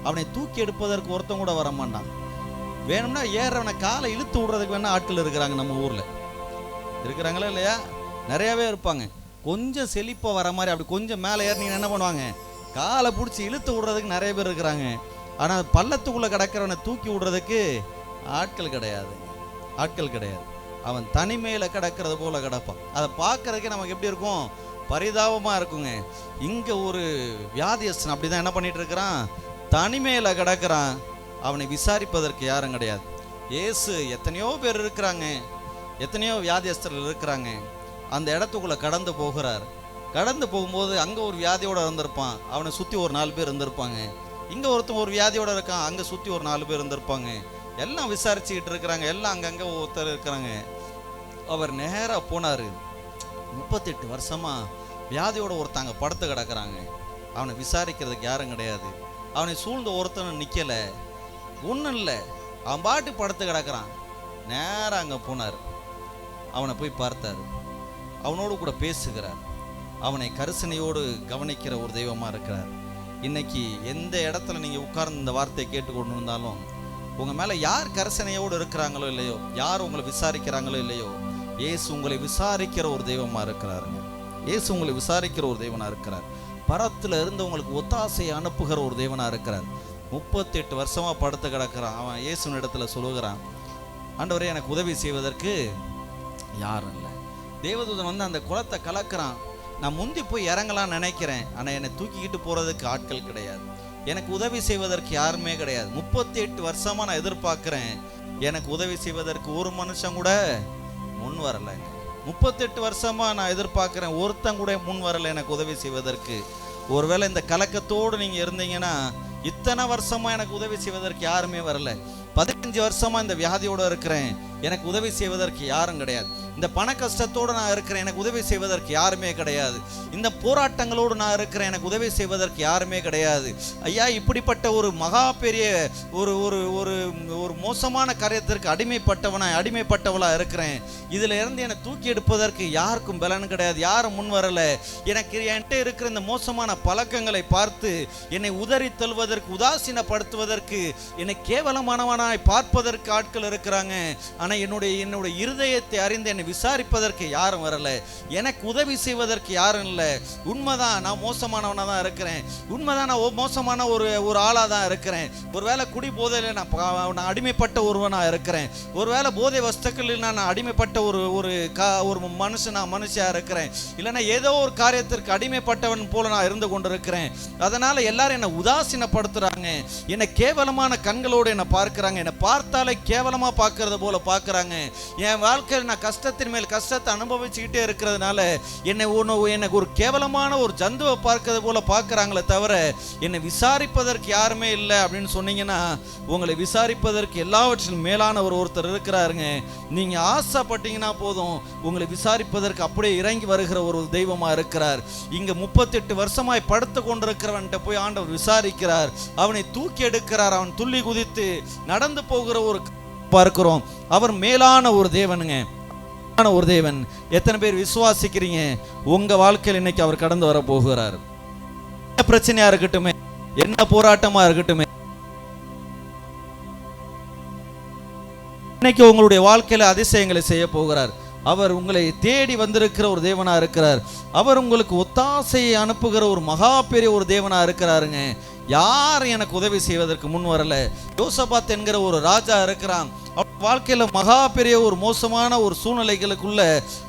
C: அவனை தூக்கி எடுப்பதற்கு ஒருத்தன் கூட வரமாட்டான். வேணும்னா ஏறவனை காலை இழுத்து விடுறதுக்கு வேணா ஆட்கள் இருக்கிறாங்க நம்ம ஊரில். இருக்கிறாங்களா இல்லையா? நிறையாவே இருப்பாங்க. கொஞ்சம் செழிப்பாக வர மாதிரி அப்படி கொஞ்சம் மேலே ஏறினீங்கன்னா என்ன பண்ணுவாங்க, காலை பிடிச்சி இழுத்து விடுறதுக்கு நிறைய பேர் இருக்கிறாங்க. ஆனால் பள்ளத்துக்குள்ளே கிடக்கிறவனை தூக்கி விடுறதுக்கு ஆட்கள் கிடையாது. அவன் தனிமையில் கிடக்கிறது போல கிடப்பான். அதை பார்க்கறதுக்கே நமக்கு எப்படி இருக்கும், பரிதாபமாக இருக்குங்க. இங்கே ஒரு வியாதியஸ்தன் அப்படி தான் என்ன பண்ணிட்டு இருக்கிறான், தனிமையில் கிடக்கிறான். அவனை விசாரிப்பதற்கு யாரும் கிடையாது. இயேசு எத்தனையோ பேர் இருக்கிறாங்க, எத்தனையோ வியாதியஸ்தர்கள் இருக்கிறாங்க. அந்த இடத்துக்குள்ளே கடந்து போகும்போது அங்கே ஒரு வியாதியோடு இருந்திருப்பான், அவனை சுற்றி ஒரு 4 பேர் இருந்திருப்பாங்க. இங்கே ஒருத்தன் ஒரு வியாதியோடு இருக்கான், அங்கே சுற்றி ஒரு 4 பேர் இருந்திருப்பாங்க. எல்லாம் விசாரிச்சுக்கிட்டு இருக்கிறாங்க, எல்லாம் அங்கங்கே ஒருத்தர் இருக்கிறாங்க. அவர் நேராக போனார். 38 வருஷமாக வியாதியோட ஒருத்தங்க படுத்து கிடக்கிறாங்க. அவனை விசாரிக்கிறதுக்கு யாரும் கிடையாது. அவனை சூழ்ந்த ஒருத்தனும் நிற்கலை, ஒன்றும் இல்லை, அவன் பாட்டு படுத்து கிடக்கிறான். நேராக அங்கே போனார், அவனை போய் பார்த்தார், அவனோடு கூட பேசுகிறார், அவனை கரிசனையோடு கவனிக்கிற ஒரு தெய்வமாக இருக்கிறார். இன்னைக்கு எந்த இடத்துல நீங்கள் உட்கார்ந்து இந்த வார்த்தையை கேட்டுக்கொண்டு இருந்தாலும் உங்கள் மேலே யார் கரிசனையோடு இருக்கிறாங்களோ இல்லையோ, யார் உங்களை விசாரிக்கிறாங்களோ இல்லையோ, இயேசு உங்களை விசாரிக்கிற ஒரு தெய்வமாக இருக்கிறாருங்க. இயேசு உங்களை விசாரிக்கிற ஒரு தெய்வனாக இருக்கிறார். பரத்தில் இருந்து உங்களுக்கு ஒத்தாசையை அனுப்புகிற ஒரு தெய்வனாக இருக்கிறார். 38 வருஷமாக படுத்து கிடக்கிறான். அவன் இயேசுவின் இடத்துல சொல்லுகிறான், ஆண்டவரே எனக்கு உதவி செய்வதற்கு யாரும் இல்லை. தேவதூதன் வந்து அந்த குளத்தை கலக்கிறான். நான் முந்தி போய் இறங்கலாம்னு நினைக்கிறேன், ஆனால் என்னை தூக்கிக்கிட்டு போகிறதுக்கு ஆட்கள் கிடையாது, எனக்கு உதவி செய்வதற்கு யாருமே கிடையாது. 38 வருஷமாக நான் எதிர்பார்க்குறேன், எனக்கு உதவி செய்வதற்கு ஒரு மனுஷன் கூட முன் வரலை. 38 வருஷமாக நான் எதிர்பார்க்குறேன், ஒருத்தன் கூட முன் வரலை எனக்கு உதவி செய்வதற்கு. ஒருவேளை இந்த கலக்கத்தோடு நீங்கள் இருந்தீங்கன்னா, இத்தனை வருஷமாக எனக்கு உதவி செய்வதற்கு யாருமே வரல, 15 வருஷமாக இந்த வியாதியோடு இருக்கிறேன், எனக்கு உதவி செய்வதற்கு யாரும் கிடையாது, இந்த பண கஷ்டத்தோடு நான் இருக்கிறேன், எனக்கு உதவி செய்வதற்கு யாருமே கிடையாது, இந்த போராட்டங்களோடு நான் இருக்கிறேன், எனக்கு உதவி செய்வதற்கு யாருமே கிடையாது. ஐயா, இப்படிப்பட்ட ஒரு மகா பெரிய ஒரு ஒரு ஒரு ஒரு மோசமான காரியத்திற்கு அடிமைப்பட்டவளாக இருக்கிறேன். இதில் இருந்து என்னை தூக்கி எடுப்பதற்கு யாருக்கும் பலன் கிடையாது, யாரும் முன் வரலை. என்கிட்ட இருக்கிற இந்த மோசமான பழக்கங்களை பார்த்து என்னை உதறி தள்ளுவதற்கு, உதாசீனப்படுத்துவதற்கு, என்னை கேவலமானவனாய் பார்ப்பதற்கு ஆட்கள் இருக்கிறாங்க. ஆனால் என்னுடைய இருதயத்தை அறிந்து என்னை விசாரிப்பதற்கு யாரும் வரல, எனக்கு உதவி செய்வதற்கு யாரும் இல்லை. உண்மைதான், நான் மோசமானவனாக தான் இருக்கிறேன், உண்மைதான், நான் மோசமான ஒரு ஆளாக தான் இருக்கிறேன். ஒருவேளை குடி போதையில் நான் அடிமைப்பட்ட ஒருவனாக இருக்கிறேன், ஒருவேளை போதை வஸ்துக்களில் நான் அடிமைப்பட்ட ஒரு மனுஷியாக இருக்கிறேன், இல்லைன்னா ஏதோ ஒரு காரியத்திற்கு அடிமைப்பட்டவன் போல நான் இருந்து கொண்டிருக்கிறேன். அதனால எல்லாரும் என்னை உதாசீனப்படுத்துறாங்க, என்னை கேவலமான கண்களோடு என்னை பார்க்கிறாங்க. பார்க்குறாங்க, என்னை பார்த்தாலே கேவலமாக பார்க்கறத போல பார்க்குறாங்க. என் வாழ்க்கையில் நான் கஷ்டத்தின் மேல் கஷ்டத்தை அனுபவிச்சுக்கிட்டே இருக்கிறதுனால எனக்கு ஒரு கேவலமான ஒரு ஜந்துவை பார்க்கறது போல பார்க்குறாங்களே தவிர என்னை விசாரிப்பதற்கு யாருமே இல்லை அப்படின்னு சொன்னீங்கன்னா, உங்களை விசாரிப்பதற்கு எல்லாவற்றிலும் மேலான ஒருத்தர் இருக்கிறாருங்க. நீங்கள் ஆசைப்பட்டீங்கன்னா போதும், உங்களை விசாரிப்பதற்கு அப்படியே இறங்கி வருகிற ஒரு தெய்வமாக இருக்கிறார். இங்கே 38 வருஷமாய் படுத்து கொண்டிருக்கிறவன்கிட்ட போய் ஆண்டவர் விசாரிக்கிறார், அவனை தூக்கி எடுக்கிறார். அவன் துள்ளி குதித்து நடந்து போகிற ஒரு பார்க்கிறோம். அவர் மேலான ஒரு தேவனுங்க, ஒரு தேவன். எத்தனை பேர் விசுவாசிக்கிறீங்க? உங்க வாழ்க்கையில் இன்னைக்கு அவர் கடந்து வர போகிறார். என்ன பிரச்சனையா இருக்கட்டுமே, என்ன போராட்டமா இருக்கட்டுமே, இன்னைக்கு உங்களுடைய வாழ்க்கையில அதிசயங்களை செய்ய போகிறார். அவர் உங்களை தேடி வந்திருக்கிற ஒரு தேவனா இருக்கிறார். அவர் உங்களுக்கு ஒத்தாசையை அனுப்புகிற ஒரு மகா பெரிய ஒரு தேவனா இருக்கிறாருங்க. யார் எனக்கு உதவி செய்வதற்கு முன் வரல. யோசபாத் என்கிற ஒரு ராஜா இருக்கிறான். அவன் வாழ்க்கையில மகா பெரிய ஒரு மோசமான ஒரு சூழ்நிலைகளுக்குள்ள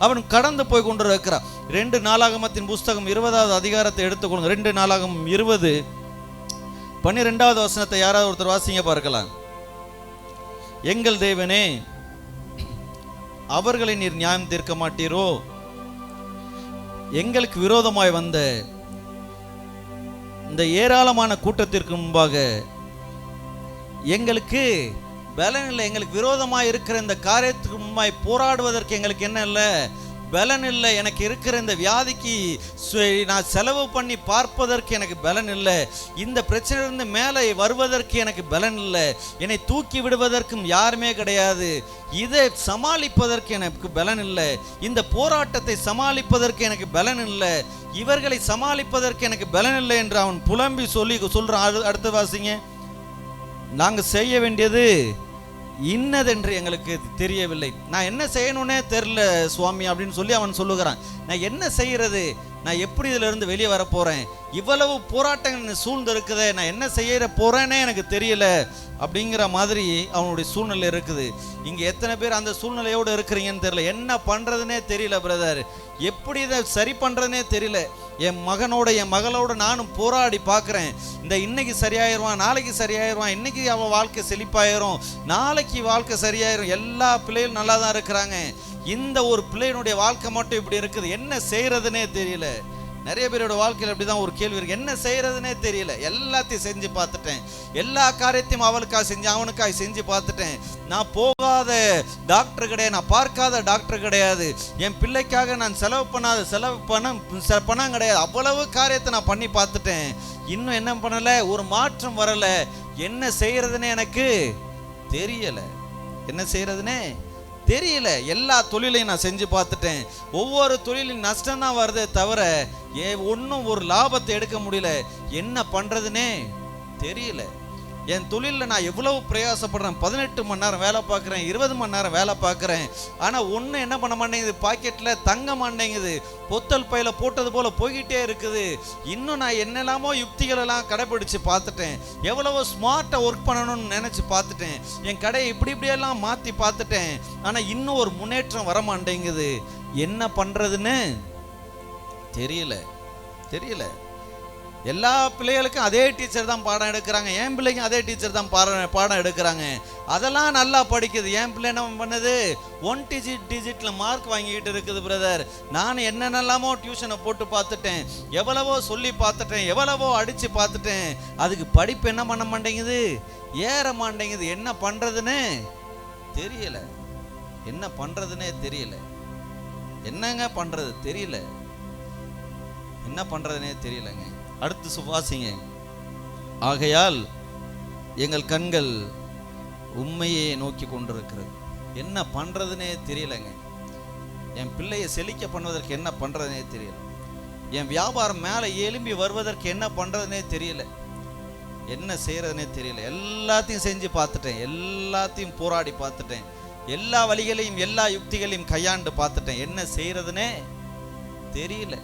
C: அவன் கடந்து போய் கொண்டு இருக்கிறான். 2 நாளாகமத்தின் புஸ்தகம் 20வது அதிகாரத்தை எடுத்துக்கொள்ளுங்க. 2 நாளாகமம் 20 12வது வசனத்தை யாராவது ஒருத்தர் வாசிங்க பார்க்கலாம். எங்கள் தேவனே, அவர்களை நீர் நியாயம் தீர்க்க மாட்டீரோ? எங்களுக்கு விரோதமாய் வந்த இந்த ஏராளமான கூட்டத்திற்கு முன்பாக எங்களுக்கு பலன் இல்லை. எங்களுக்கு விரோதமாய் இருக்கிற இந்த காரியத்துக்கு முன்பாய் போராடுவதற்கு எங்களுக்கு என்ன இல்லை? பலன் இல்லை. எனக்கு இருக்கிற இந்த வியாதிக்கு நான் செலவு பண்ணி பார்ப்பதற்கு எனக்கு பலன் இல்லை. இந்த பிரச்சனையிலிருந்து மேலே வருவதற்கு எனக்கு பலன் இல்லை. என்னை தூக்கி விடுவதற்கும் யாருமே கிடையாது. இதை சமாளிப்பதற்கு எனக்கு பலன் இல்லை. இந்த போராட்டத்தை சமாளிப்பதற்கு எனக்கு பலன் இல்லை. இவர்களை சமாளிப்பதற்கு எனக்கு பலன் இல்லை என்று அவன் புலம்பி சொல்றான். அடுத்த வாசிங்க. நாங்கள் செய்ய வேண்டியது இன்னதென்று எங்களுக்கு தெரியவில்லை. நான் என்ன செய்யணும்னே தெரியல சுவாமி அப்படின்னு சொல்லி அவன் சொல்லுகிறான். நான் என்ன செய்யறது? நான் எப்படி இதுல இருந்து வெளியே வர போறேன்? இவ்வளவு போராட்டங்கள் சூழ்ந்து இருக்குதே, நான் என்ன செய்ய போறேன்னே எனக்கு தெரியல அப்படிங்கிற மாதிரி அவனுடைய சூழ்நிலை இருக்குது. இங்க எத்தனை பேர் அந்த சூழ்நிலையோடு இருக்கிறீங்கன்னு தெரியல. என்ன பண்றதுனே தெரியல பிரதர், எப்படி இதை சரி பண்றதுனே தெரியல. என் மகனோட என் மகளோட நானும் போராடி பார்க்குறேன். இன்னைக்கு சரியாயிருவான், நாளைக்கு சரியாயிருவான், இன்னைக்கு அவன் வாழ்க்கை செழிப்பாயிரும், நாளைக்கு வாழ்க்கை சரியாயிரும். எல்லா பிள்ளைகளும் நல்லா தான் இருக்கிறாங்க. இந்த ஒரு பிள்ளையினுடைய வாழ்க்கை மட்டும் இப்படி இருக்குது. என்ன செய்யறதுனே தெரியல. நிறைய பேரோட வாழ்க்கையில் அப்படிதான் ஒரு கேள்வி இருக்கு. என்ன செய்யறதுனே தெரியல. எல்லாத்தையும் செஞ்சு பார்த்துட்டேன், எல்லா காரியத்தையும் அவளுக்காக செஞ்சு அவனுக்காக செஞ்சு பார்த்துட்டேன். நான் போகாத டாக்டர் கிடையாது, நான் பார்க்காத டாக்டர் கிடையாது, என் பிள்ளைக்காக நான் செலவு பண்ணாத பணம் கிடையாது. அவ்வளவு காரியத்தை நான் பண்ணி பார்த்துட்டேன். இன்னும் என்ன பண்ணல, ஒரு மாற்றம் வரல. என்ன செய்யறதுன்னு எனக்கு தெரியல. என்ன செய்யறதுன்னே தெரியல. எல்லா தொழிலையும் நான் செஞ்சு பார்த்துட்டேன். ஒவ்வொரு தொழிலும் நஷ்டம் தான் வருதே தவிர ஒன்றும் ஒரு லாபத்தை எடுக்க முடியல. என்ன பண்றதுன்னே தெரியல. என் தொழிலில் நான் எவ்வளவு பிரயாசப்படுறேன். 18 மணி நேரம் வேலை பார்க்குறேன், 20 மணி நேரம் வேலை பார்க்குறேன். ஆனால் ஒன்றும் என்ன பண்ண மாட்டேங்குது, பாக்கெட்டில் தங்க மாட்டேங்குது, பொத்தல் பையில போட்டது போல போய்கிட்டே இருக்குது. இன்னும் நான் என்னெல்லாமோ யுக்திகளெல்லாம் கடைபிடிச்சு பார்த்துட்டேன். எவ்வளவோ ஸ்மார்ட்டாக ஒர்க் பண்ணணும்னு நினச்சி பார்த்துட்டேன். என் கடையை இப்படியெல்லாம் மாற்றி பார்த்துட்டேன். ஆனால் இன்னும் ஒரு முன்னேற்றம் வர மாட்டேங்குது. என்ன பண்ணுறதுன்னு தெரியல. எல்லா பிள்ளைகளுக்கும் அதே டீச்சர் தான் பாடம் எடுக்கிறாங்க. என் பிள்ளைக்கும் அதே டீச்சர் தான் பாடம் எடுக்கிறாங்க. அதெல்லாம் நல்லா படிக்குது. என் பிள்ளை என்ன பண்ணுது, 1 டிஜிட்ல மார்க் வாங்கிக்கிட்டு இருக்குது பிரதர். நான் என்னென்னலாமோ டியூஷனை போட்டு பார்த்துட்டேன், எவ்வளவோ சொல்லி பார்த்துட்டேன், எவ்வளவோ அடித்து பார்த்துட்டேன். அதுக்கு படிப்பு என்ன பண்ண மாட்டேங்குது, ஏற மாட்டேங்குது. என்ன பண்ணுறதுன்னு தெரியல. என்னங்க பண்ணுறது தெரியல. என்ன பண்ணுறதுனே தெரியலங்க. அடுத்து சுவாசிங்க. ஆகையால் எங்கள் கண்கள் உண்மையே நோக்கி கொண்டிருக்கிறது. என்ன பண்ணுறதுனே தெரியலங்க. என் பிள்ளையை செழிக்க பண்ணுவதற்கு என்ன பண்ணுறதுனே தெரியல. என் வியாபாரம் மேலே எழும்பி வருவதற்கு என்ன பண்ணுறதுனே தெரியல. என்ன செய்கிறதுனே தெரியல. எல்லாத்தையும் செஞ்சு பார்த்துட்டேன், எல்லாத்தையும் போராடி பார்த்துட்டேன், எல்லா வழிகளையும் எல்லா யுக்திகளையும் கையாண்டு பார்த்துட்டேன். என்ன செய்கிறதுனே தெரியல.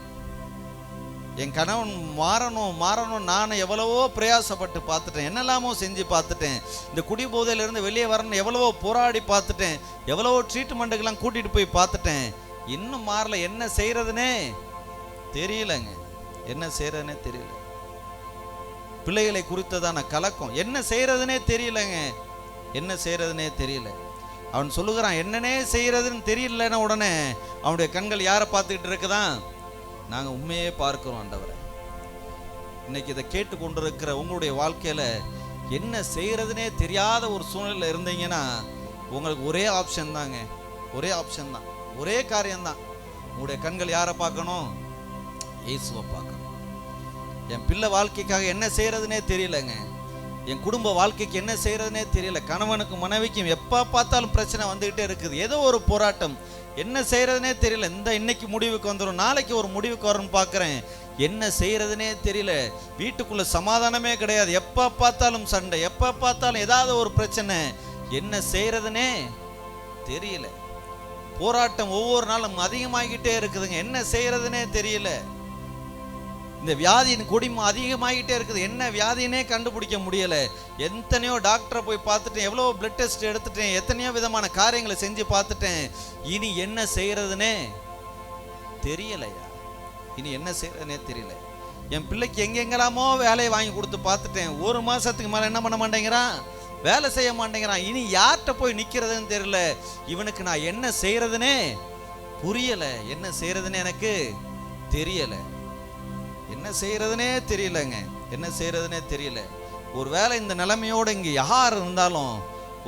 C: என் கணவன் மாறணும் நான் எவ்வளவோ பிரயாசப்பட்டு பார்த்துட்டேன், என்னெல்லாமோ செஞ்சு பார்த்துட்டேன். இந்த குடி போதையிலிருந்து வெளியே வரணும் எவ்வளவோ போராடி பார்த்துட்டேன், எவ்வளவோ ட்ரீட்மெண்ட்டுக்கெல்லாம் கூட்டிகிட்டு போய் பார்த்துட்டேன். இன்னும் மாறல. என்ன செய்கிறதுனே தெரியலங்க. என்ன செய்கிறதுனே தெரியல. பிள்ளைகளை குறித்ததான கலக்கம். என்ன செய்கிறதுனே தெரியலங்க. என்ன செய்யறதுனே தெரியல. அவன் சொல்லுகிறான், என்னன்னே செய்யறதுன்னு தெரியலன்னா உடனே அவனுடைய கண்கள் யாரை பார்த்துக்கிட்டு இருக்குதான்? நாங்கள் உண்மையே பார்க்கிறோம் ஆண்டவரை. இன்னைக்கு இதை கேட்டு கொண்டிருக்கிற உங்களுடைய வாழ்க்கையில என்ன செய்யறதுனே தெரியாத ஒரு சூழ்நிலை இருந்தீங்கன்னா உங்களுக்கு ஒரே ஆப்ஷன் தாங்க, ஒரே ஆப்ஷன் தான், ஒரே காரியம்தான். உங்களுடைய கண்கள் யாரை பார்க்கணும்? இயேசுவை பார்க்கணும். என் பிள்ளை வாழ்க்கைக்காக என்ன செய்யறதுனே தெரியலங்க, என் குடும்ப வாழ்க்கைக்கு என்ன செய்யறதுனே தெரியல, கணவனுக்கும் மனைவிக்கும் எப்போ பார்த்தாலும் பிரச்சனை வந்துகிட்டே இருக்குது, ஏதோ ஒரு போராட்டம், என்ன செய்யறதுனே தெரியல. இன்னைக்கு முடிவுக்கு வந்துடும், நாளைக்கு ஒரு முடிவுக்கு வரும்னு பார்க்குறேன், என்ன செய்யறதுனே தெரியல. வீட்டுக்குள்ள சமாதானமே கிடையாது, எப்போ பார்த்தாலும் சண்டை, எப்போ பார்த்தாலும் ஏதாவது ஒரு பிரச்சனை, என்ன செய்யறதுனே தெரியல. போராட்டம் ஒவ்வொரு நாளும் அதிகமாகிட்டே இருக்குதுங்க, என்ன செய்யறதுனே தெரியல. இந்த வியாதியின் கொடிமை அதிகமாகிட்டே இருக்குது, என்ன வியாதினே கண்டுபிடிக்க முடியல. எத்தனையோ டாக்டரை போய் பார்த்துட்டேன், எவ்வளோ பிளட் டெஸ்ட் எடுத்துட்டேன், எத்தனையோ விதமான காரியங்களை செஞ்சு பார்த்துட்டேன், இனி என்ன செய்யறதுனே தெரியலையா, இனி என்ன செய்யறதுனே தெரியல. என் பிள்ளைக்கு எங்கெங்கெல்லாமோ வேலையை வாங்கி கொடுத்து பார்த்துட்டேன், ஒரு மாசத்துக்கு மேலே என்ன பண்ண மாட்டேங்கிறான், வேலை செய்ய மாட்டேங்கிறான், இனி யார்கிட்ட போய் நிற்கிறதுன்னு தெரியல. இவனுக்கு நான் என்ன செய்யறதுனே புரியல, என்ன செய்யறதுன்னு எனக்கு தெரியல, என்ன செய்யறதுனே தெரியலங்க, என்ன செய்யறதுனே தெரியல. ஒருவேளை இந்த நிலைமையோடு இங்கே யார் இருந்தாலும்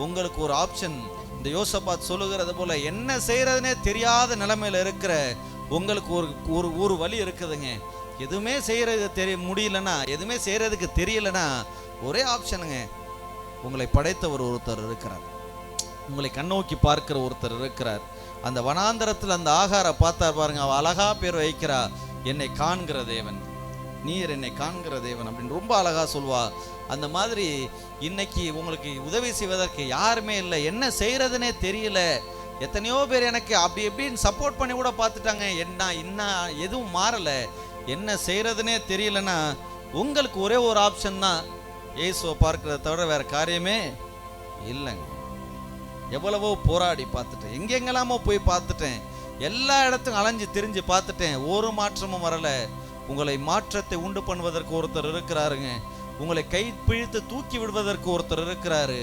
C: உங்களுக்கு ஒரு ஆப்ஷன், இந்த யோசபாத் சொல்லுகிறது போல என்ன செய்யறதுனே தெரியாத நிலைமையில இருக்கிற உங்களுக்கு ஒரு ஒரு வழி இருக்குதுங்க. எதுவுமே செய்யறது முடியலன்னா, எதுவுமே செய்யறதுக்கு தெரியலன்னா ஒரே ஆப்ஷனுங்க, உங்களை படைத்தவர் ஒருத்தர் இருக்கிறார், உங்களை கண்ணோக்கி பார்க்கிற ஒருத்தர் இருக்கிறார். அந்த வனாந்தரத்தில் அந்த ஆகார பார்த்தார் பாருங்க, அவ அழகா பேர் வைக்கிறா, என்னை காண்கிற தேவன், நீர் என்னை காண்கிற தேவன் அப்படின்னு ரொம்ப அழகா சொல்வா. அந்த மாதிரி இன்னைக்கு உங்களுக்கு உதவி செய்வதற்கு யாருமே இல்லை, என்ன செய்யறதுனே தெரியல. எத்தனையோ பேர் எனக்கு அப்படி எப்படின்னு சப்போர்ட் பண்ணி கூட பார்த்துட்டாங்க, இன்னும் எதுவும் மாறல, என்ன செய்யறதுனே தெரியலன்னா உங்களுக்கு ஒரே ஒரு ஆப்ஷன் தான், இயேசுவை பார்க்கிறத தவிர வேற காரியமே இல்லைங்க. எவ்வளவோ போராடி பார்த்துட்டேன், எங்கெங்கெல்லாமோ போய் பார்த்துட்டேன், எல்லா இடத்துக்கும் அலைஞ்சு திரிஞ்சு பார்த்துட்டேன், ஒரு மாற்றமும் வரல. உங்களை மாற்றத்தை உண்டு பண்ணுவதற்கு ஒருத்தர் இருக்கிறாருங்க, உங்களை கை பிழித்து தூக்கி விடுவதற்கு ஒருத்தர் இருக்கிறாரு.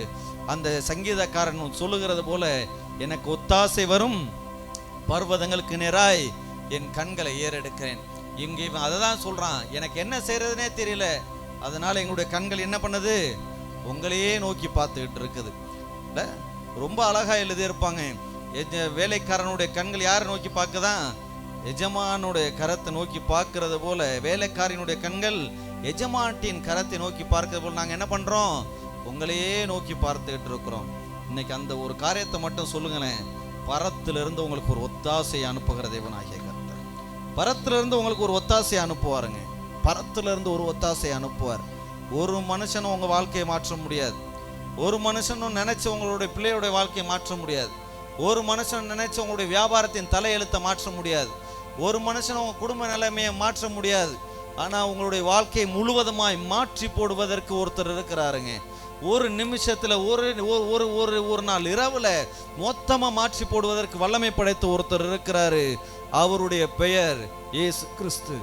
C: அந்த சங்கீதக்காரன் சொல்லுகிறது போல, எனக்கு ஒத்தாசை வரும் பர்வதங்களுக்கு நேராய் என் கண்களை ஏறெடுக்கிறேன். இங்கே இவன் அதை தான் சொல்றான், எனக்கு என்ன செய்யறதுனே தெரியல, அதனால எங்களுடைய கண்கள் என்ன பண்ணுது, உங்களையே நோக்கி பார்த்துக்கிட்டு இருக்குது. இல்லை ரொம்ப அழகா எழுதியிருப்பாங்க, வேலைக்காரனுடைய கண்கள் யாரை நோக்கி பார்க்குதான், எஜமானுடைய கரத்தை நோக்கி பார்க்கிறது போல வேலைக்காரனுடைய கண்கள் எஜமாட்டின் கரத்தை நோக்கி பார்க்கிறது போல நாங்கள் என்ன பண்றோம், உங்களையே நோக்கி பார்த்துக்கிட்டு இருக்கிறோம். இன்னைக்கு அந்த ஒரு காரியத்தை மட்டும் சொல்லுங்களேன், பரத்திலிருந்து உங்களுக்கு ஒரு ஒத்தாசையை அனுப்புகிற தேவனாகிய கர்த்தர், பரத்திலிருந்து உங்களுக்கு ஒரு ஒத்தாசையை அனுப்புவாருங்க, பரத்திலிருந்து ஒரு ஒத்தாசையை அனுப்புவார். ஒரு மனுஷனும் உங்க வாழ்க்கையை மாற்ற முடியாது, ஒரு மனுஷனும் நினைச்ச உங்களுடைய பிள்ளையோடைய வாழ்க்கையை மாற்ற முடியாது, ஒரு மனுஷன் நினைச்ச உங்களுடைய வியாபாரத்தின் தலையெழுத்தை மாற்ற முடியாது, ஒரு மனுஷன் உங்க குடும்ப நிலைமையை மாற்ற முடியாது. ஆனா உங்களுடைய வாழ்க்கையை முழுவதுமாய் மாற்றி போடுவதற்கு ஒருத்தர் இருக்கிறாருங்க. ஒரு நிமிஷத்துல ஒரு நாள் இரவுல மொத்தமா மாற்றி போடுவதற்கு வல்லமை படைத்த ஒருத்தர் இருக்கிறாரு. அவருடைய பெயர் இயேசு கிறிஸ்து.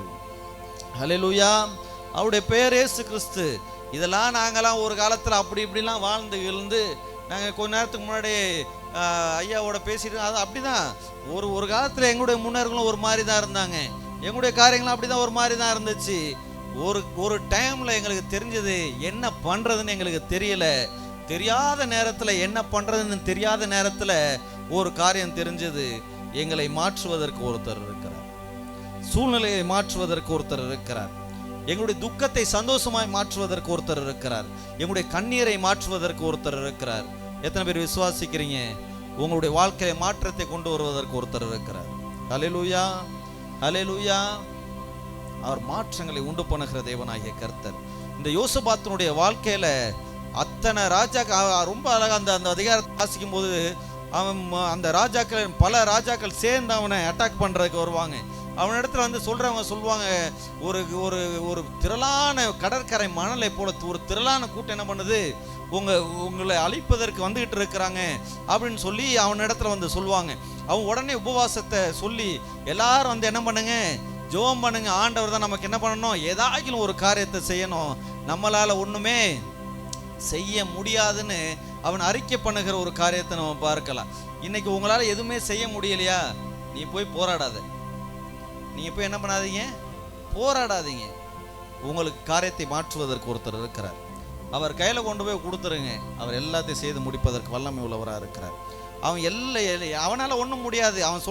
C: ஹல்லேலூயா. அவருடைய பெயர் இயேசு கிறிஸ்து. இதெல்லாம் நாங்களாம் ஒரு காலத்துல அப்படி இப்படிலாம் வாழ்ந்து இருந்து நாங்கள் கொஞ்ச நேரத்துக்கு முன்னாடி ஐயாவோட பேசிட்டு, அது அப்படிதான் ஒரு காலத்தில் எங்களுடைய முன்னோர்களும் ஒரு மாதிரி தான் இருந்தாங்க, எங்களுடைய காரியங்களும் அப்படிதான் ஒரு மாதிரி தான் இருந்துச்சு. ஒரு டைம்ல எங்களுக்கு தெரிஞ்சது என்ன பண்றதுன்னு எங்களுக்கு தெரியல, தெரியாத நேரத்துல என்ன பண்றதுன்னு தெரியாத நேரத்துல ஒரு காரியம் தெரிஞ்சது, எங்களை மாற்றுவதற்கு ஒருத்தர் இருக்கிறார், சூழ்நிலையை மாற்றுவதற்கு ஒருத்தர் இருக்கிறார், எங்களுடைய துக்கத்தை சந்தோஷமாய் மாற்றுவதற்கு ஒருத்தர் இருக்கிறார், எங்களுடைய கண்ணீரை மாற்றுவதற்கு ஒருத்தர் இருக்கிறார். எத்தனை பேர் விசுவாசிக்கிறீங்க? உங்களுடைய வாழ்க்கையை மாற்றத்தை கொண்டு வருவதற்கு ஒருத்தர் இருக்கிறார். ஹல்லேலூயா, ஹல்லேலூயா. அவர் மாற்றங்களை உண்டு பண்ணுகிற தேவனாகிய கர்த்தர். இந்த யோசபாத்தினுடைய வாழ்க்கையில அத்தனை ராஜாக்கள் ரொம்ப அழகா அந்த அதிகாரத்தை வாசிக்கும் போது அவன் அந்த ராஜாக்கள் பல ராஜாக்கள் சேர்ந்து அவனை அட்டாக் பண்றதுக்கு வருவாங்க. அவன் இடத்துல வந்து சொல்லுவாங்க, ஒரு திரளான கடற்கரை மணலை போல ஒரு திரளான கூட்டம் என்ன பண்ணுது, உங்களை அழிப்பதற்கு வந்துகிட்டு இருக்கிறாங்க அப்படின்னு சொல்லி அவன் இடத்துல வந்து சொல்லுவாங்க. அவன் உடனே உபவாசத்தை சொல்லி எல்லாரும் வந்து என்ன பண்ணுங்க, ஜெபம் பண்ணுங்க, ஆண்டவர் தான் நமக்கு என்ன பண்ணணும், ஏதாகிலும் ஒரு காரியத்தை செய்யணும், நம்மளால ஒண்ணுமே செய்ய முடியாதுன்னு அவன் அறிக்கை பண்ணுகிற ஒரு காரியத்தை நம்ம பார்க்கலாம். இன்னைக்கு உங்களால் எதுவுமே செய்ய முடியலையா, நீ போய் போராடாத. நீங்கள் போய் என்ன பண்ணாதீங்க, போராடாதீங்க. உங்களுக்கு காரியத்தை மாற்றுவதற்கு ஒருத்தர் இருக்கிறார். அவர் கையில் கொண்டு போய் கொடுத்துருங்க. அவர் எல்லாத்தையும் செய்து முடிப்பதற்கு வல்லமை உள்ளவராக இருக்கிறார். அவன் அவனால் ஒன்றும் முடியாது, அவன்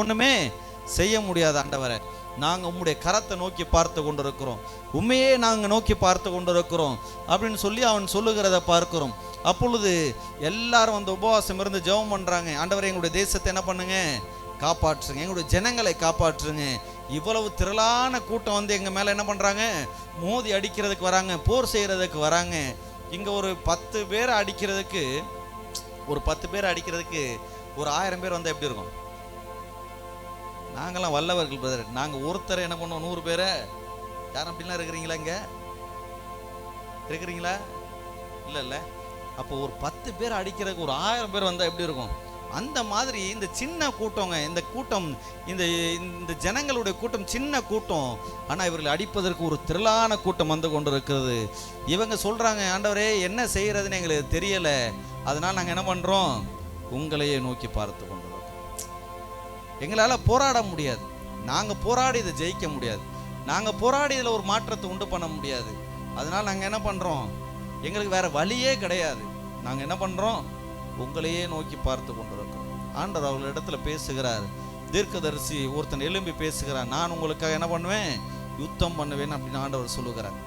C: ஒன்றுமே செய்ய முடியாது. ஆண்டவரே, நாங்கள் உம்முடைய கரத்தை நோக்கி பார்த்து கொண்டிருக்கிறோம், உண்மையே நாங்கள் நோக்கி பார்த்து கொண்டிருக்கிறோம் அப்படின்னு சொல்லி அவன் சொல்லுகிறத பார்க்கிறோம். அப்பொழுது எல்லாரும் வந்து உபவாசம் இருந்து ஜெபம் பண்ணுறாங்க. ஆண்டவரே, எங்களுடைய தேசத்தை என்ன பண்ணுங்க, காப்பாற்றுங்க, எங்களுடைய ஜனங்களை காப்பாற்றுங்க. இவ்வளவு திரளான கூட்டம் வந்து எங்கள் மேலே என்ன பண்ணுறாங்க, மோதி அடிக்கிறதுக்கு வராங்க, போர் செய்கிறதுக்கு வராங்க. இங்கே ஒரு 10 பேரை அடிக்கிறதுக்கு ஒரு 1000 பேர் வந்தால் எப்படி இருக்கும்? நாங்களாம் வல்லவர்கள் பிரதர். நாங்கள் ஒருத்தரை என்ன பண்ணுவோம், 100 பேரை. யாரும் அப்படிலாம் இருக்கிறீங்களா? இங்கே இருக்கிறீங்களா? இல்லை. அப்போ ஒரு 10 பேர் அடிக்கிறதுக்கு ஒரு 1000 பேர் வந்தால் எப்படி இருக்கும்? அந்த மாதிரி இந்த சின்ன கூட்டங்க, இந்த கூட்டம், இந்த ஜனங்களுடைய கூட்டம் சின்ன கூட்டம். ஆனால் இவர்கள் அடிப்பதற்கு ஒரு திரளான கூட்டம் வந்து கொண்டு இருக்கிறது. இவங்க சொல்கிறாங்க, ஆண்டவரே என்ன செய்கிறதுன்னு எங்களுக்கு தெரியலை, அதனால் நாங்கள் என்ன பண்ணுறோம், உங்களையே நோக்கி பார்த்து கொண்டிருக்கோம். எங்களால் போராட முடியாது, நாங்கள் போராடி இதை ஜெயிக்க முடியாது, நாங்கள் போராடி இதில் ஒரு மாற்றத்தை உண்டு பண்ண முடியாது. அதனால் நாங்கள் என்ன பண்ணுறோம், எங்களுக்கு வேறு வழியே கிடையாது. நாங்கள் என்ன பண்ணுறோம், உங்களையே நோக்கி பார்த்து கொண்டிருக்கிறோம். ஆண்டவர் அவர்களிடத்துல பேசுகிறார். தீர்க்கதரிசி ஒருத்தன் எழும்பி பேசுகிறார், நான் உங்களுக்காக என்ன பண்ணுவேன், யுத்தம் பண்ணுவேன் அப்படின்னு ஆண்டவர் சொல்லுகிறார்.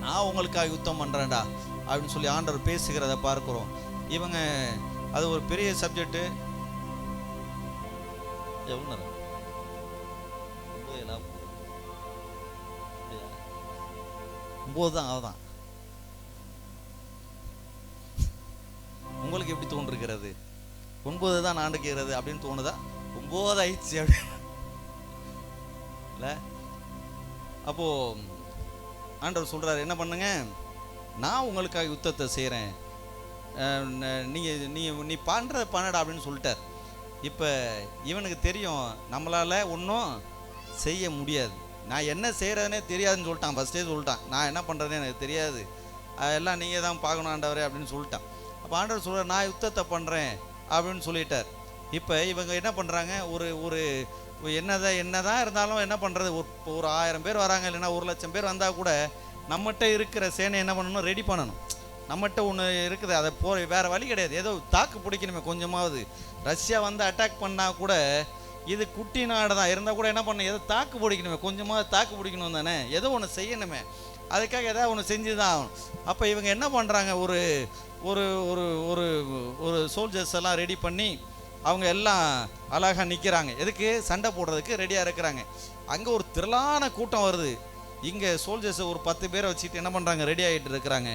C: நான் உங்களுக்காக யுத்தம் பண்ணுறேன்டா அப்படின்னு சொல்லி ஆண்டவர் பேசுகிறத பார்க்குறோம். இவங்க அது ஒரு பெரிய சப்ஜெக்டு. எவ்வளோ நேரம்? 9 தான். அவதான் உங்களுக்கு எப்படி தோன்றுகிறது? 9 தான் ஆண்டுக்கிறது அப்படின்னு தோணுதா? 9 ஆயிடுச்சு அப்படின்னு இல்லை. அப்போ ஆண்டவர் சொல்றாரு, என்ன பண்ணுங்க, நான் உங்களுக்காக யுத்தத்தை செய்கிறேன், நீ பண்ணுறத பண்ணடா அப்படின்னு சொல்லிட்டார். இப்போ இவனுக்கு தெரியும் நம்மளால் ஒன்றும் செய்ய முடியாது, நான் என்ன செய்கிறதுனே தெரியாதுன்னு சொல்லிட்டான். ஃபஸ்ட்டே சொல்லிட்டான், நான் என்ன பண்ணுறதுனே எனக்கு தெரியாது, எல்லாம் நீங்கள் தான் பார்க்கணும் ஆண்டவரே அப்படின்னு சொல்லிட்டான். அப்போ ஆண்டவர் சொல்கிறார், நான் யுத்தத்தை பண்ணுறேன் அப்படின்னு சொல்லிட்டார். இப்போ இவங்க என்ன பண்ணுறாங்க, ஒரு என்னதான் இருந்தாலும் என்ன பண்ணுறது, ஒரு 1000 பேர் வராங்க, இல்லைன்னா 1,00,000 பேர் வந்தால் கூட நம்மகிட்ட இருக்கிற சேனை என்ன பண்ணணும், ரெடி பண்ணணும். நம்மகிட்ட ஒன்று இருக்குது, அதை வேறு வழி கிடையாது, ஏதோ தாக்கு பிடிக்கணுமே கொஞ்சமாவது. ரஷ்யா வந்து அட்டாக் பண்ணால் கூட இது குட்டி நாடு தான் இருந்தால் கூட என்ன பண்ணணும், ஏதோ தாக்கு பிடிக்கணுமே, கொஞ்சமாவது தாக்கு பிடிக்கணும் தானே, ஏதோ ஒன்று செய்யணுமே, அதுக்காக ஏதாவது ஒன்று செஞ்சு தான் ஆகணும். அப்போ இவங்க என்ன பண்ணுறாங்க, ஒரு ஒரு ஒரு ஒரு ஒரு சோல்ஜர்ஸ் எல்லாம் ரெடி பண்ணி அவங்க எல்லாம் அழகாக நிற்கிறாங்க. எதுக்கு, சண்டை போடுறதுக்கு ரெடியாக இருக்கிறாங்க. அங்கே ஒரு திரளான கூட்டம் வருது. இங்கே சோல்ஜர்ஸை ஒரு 10 பேரை வச்சுட்டு என்ன பண்ணுறாங்க, ரெடி ஆகிட்டு இருக்கிறாங்க.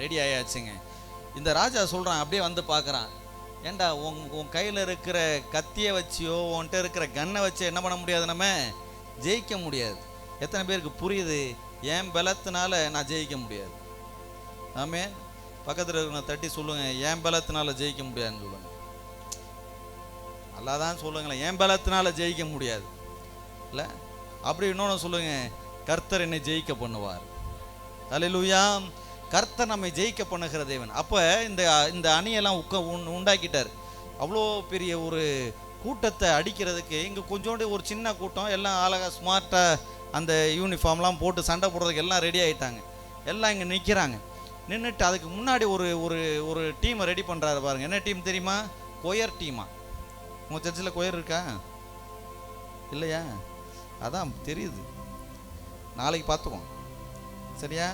C: ரெடி ஆயாச்சுங்க. இந்த ராஜா சொல்கிறான், அப்படியே வந்து பார்க்குறான், ஏண்டா உன் கையில் இருக்கிற கத்தியை வச்சியோ உன்கிட்ட இருக்கிற கன்னை வச்சு என்ன பண்ண முடியாது, நம்ம ஜெயிக்க முடியாது. எத்தனை பேருக்கு புரியுது, என் பலத்தினால நான் ஜெயிக்க முடியாது? ஆமே, பக்கத்தில் இருக்கிற தட்டி சொல்லுங்கள், என் பலத்தினால ஜெயிக்க முடியாதுன்னு சொல்லுங்கள். நல்லா தான் சொல்லுங்களேன், என் பலத்தினால ஜெயிக்க முடியாது இல்லை. அப்படி இன்னொன்று சொல்லுங்கள், கர்த்தர் என்னை ஜெயிக்க பண்ணுவார். அல்லேலூயா. கர்த்தர் நம்மை ஜெயிக்க பண்ணுகிற தேவன். அப்போ இந்த அணியெல்லாம் உண்டாக்கிட்டார். அவ்வளோ பெரிய ஒரு கூட்டத்தை அடிக்கிறதுக்கு இங்கே கொஞ்சோண்டு ஒரு சின்ன கூட்டம், எல்லாம் அழகாக ஸ்மார்ட்டாக அந்த யூனிஃபார்ம்லாம் போட்டு சண்டை போடுறதுக்கு எல்லாம் ரெடி ஆகிட்டாங்க. எல்லாம் இங்கே நிற்கிறாங்க. நின்றுட்டு அதுக்கு முன்னாடி ஒரு ஒரு ஒரு டீமை ரெடி பண்ணுறாரு பாருங்கள். என்ன டீம் தெரியுமா? கொயர் டீமா. உங்கள் சர்ச்சில் கொயர் இருக்கா? இல்லையா? அதான் தெரியுது, நாளைக்கு பார்த்துக்கோம் சரியா?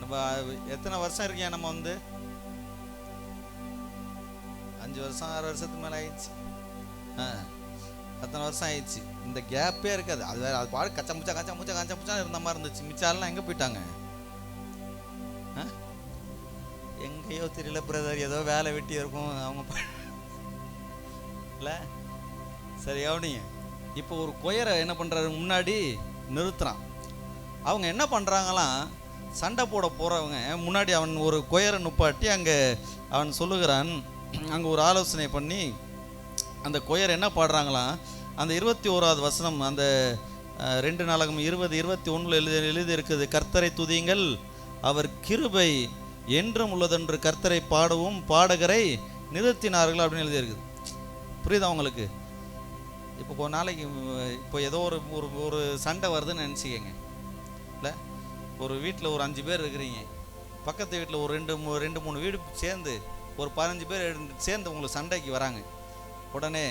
C: நம்ம எத்தனை வருஷம் இருக்கேன், நம்ம வந்து 5 வருஷம் 6 வருஷத்துக்கு மேலே ஆயிடுச்சு. அத்தனை வருஷம் ஆயிடுச்சு. இந்த கேப்பே இருக்காது. அது வேறு, அது பாடு கச்சா முச்சா இருந்த மாதிரி இருந்துச்சு. மிச்சாலாம் எங்கே போயிட்டாங்க? எங்கேயோ தெரியல பிரதர், ஏதோ வேலை வெட்டி இருக்கும் அவங்க இல்லை. சரி கவனிங்க. இப்போ ஒரு கொயரை என்ன பண்ணுறாரு, முன்னாடி நிறுத்துறான். அவங்க என்ன பண்ணுறாங்களாம், சண்டை போட போகிறவங்க முன்னாடி அவன் ஒரு கொயரை நுப்பாட்டி அங்கே அவன் சொல்லுகிறான், அங்கே ஒரு ஆலோசனை பண்ணி அந்த கொயர் என்ன பாடுறாங்களாம், அந்த 21வது வசனம், அந்த 2 நாளாகமம் 20:21 எழுதி இருக்குது, கர்த்தரை துதியுங்கள் அவர் கிருபை என்றும் உள்ளதென்று கர்த்தரை பாடவும் பாடகரை நிறுத்தினார்கள் அப்படின்னு எழுதியிருக்குது. புரியுதா உங்களுக்கு? இப்போ கொஞ்ச நாளைக்கு இப்போ ஏதோ ஒரு சண்டை வருதுன்னு நினச்சிக்கங்க. இல்லை, ஒரு வீட்டில் ஒரு 5 பேர் இருக்கிறீங்க, பக்கத்து வீட்டில் ஒரு 2-3 வீடு சேர்ந்து ஒரு 15 பேர் சேர்ந்து உங்களுக்கு சண்டைக்கு வராங்க. உடனே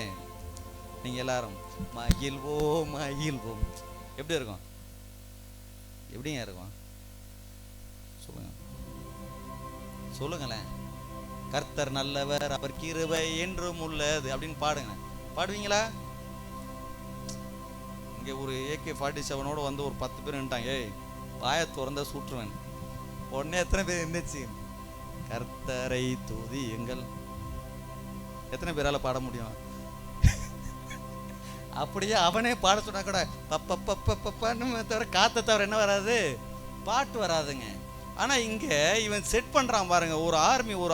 C: நீங்கள் எல்லாரும் மகிழ்வோம் மகிழ்வோம் எப்படி இருக்கும்? எப்படிங்க இருக்கும்? சொல்லுங்களேன். கர்த்தர் நல்லவர், அவர் கிருபை என்றும் உள்ளது அப்படின்னு பாடுங்க. பாடுவீங்களா? இங்கே ஒரு AK-47 வந்து ஒரு 10 பேர் நின்ட்டாங்க. ஏய், வாயை திறந்தா சுற்றுவேன். உடனே எத்தனை பேர் இருந்துச்சு? கர்த்தரை துதியுங்கள். எத்தனை பேரால பாட முடியும்? அப்படியே அவனே பாட சொன்னா கூட பப்பன்னு தவிர காற்றை தவிர என்ன வராது? பாட்டு வராதுங்க. ஆனால் இங்கே இவன் செட் பண்ணுறான் பாருங்க. ஒரு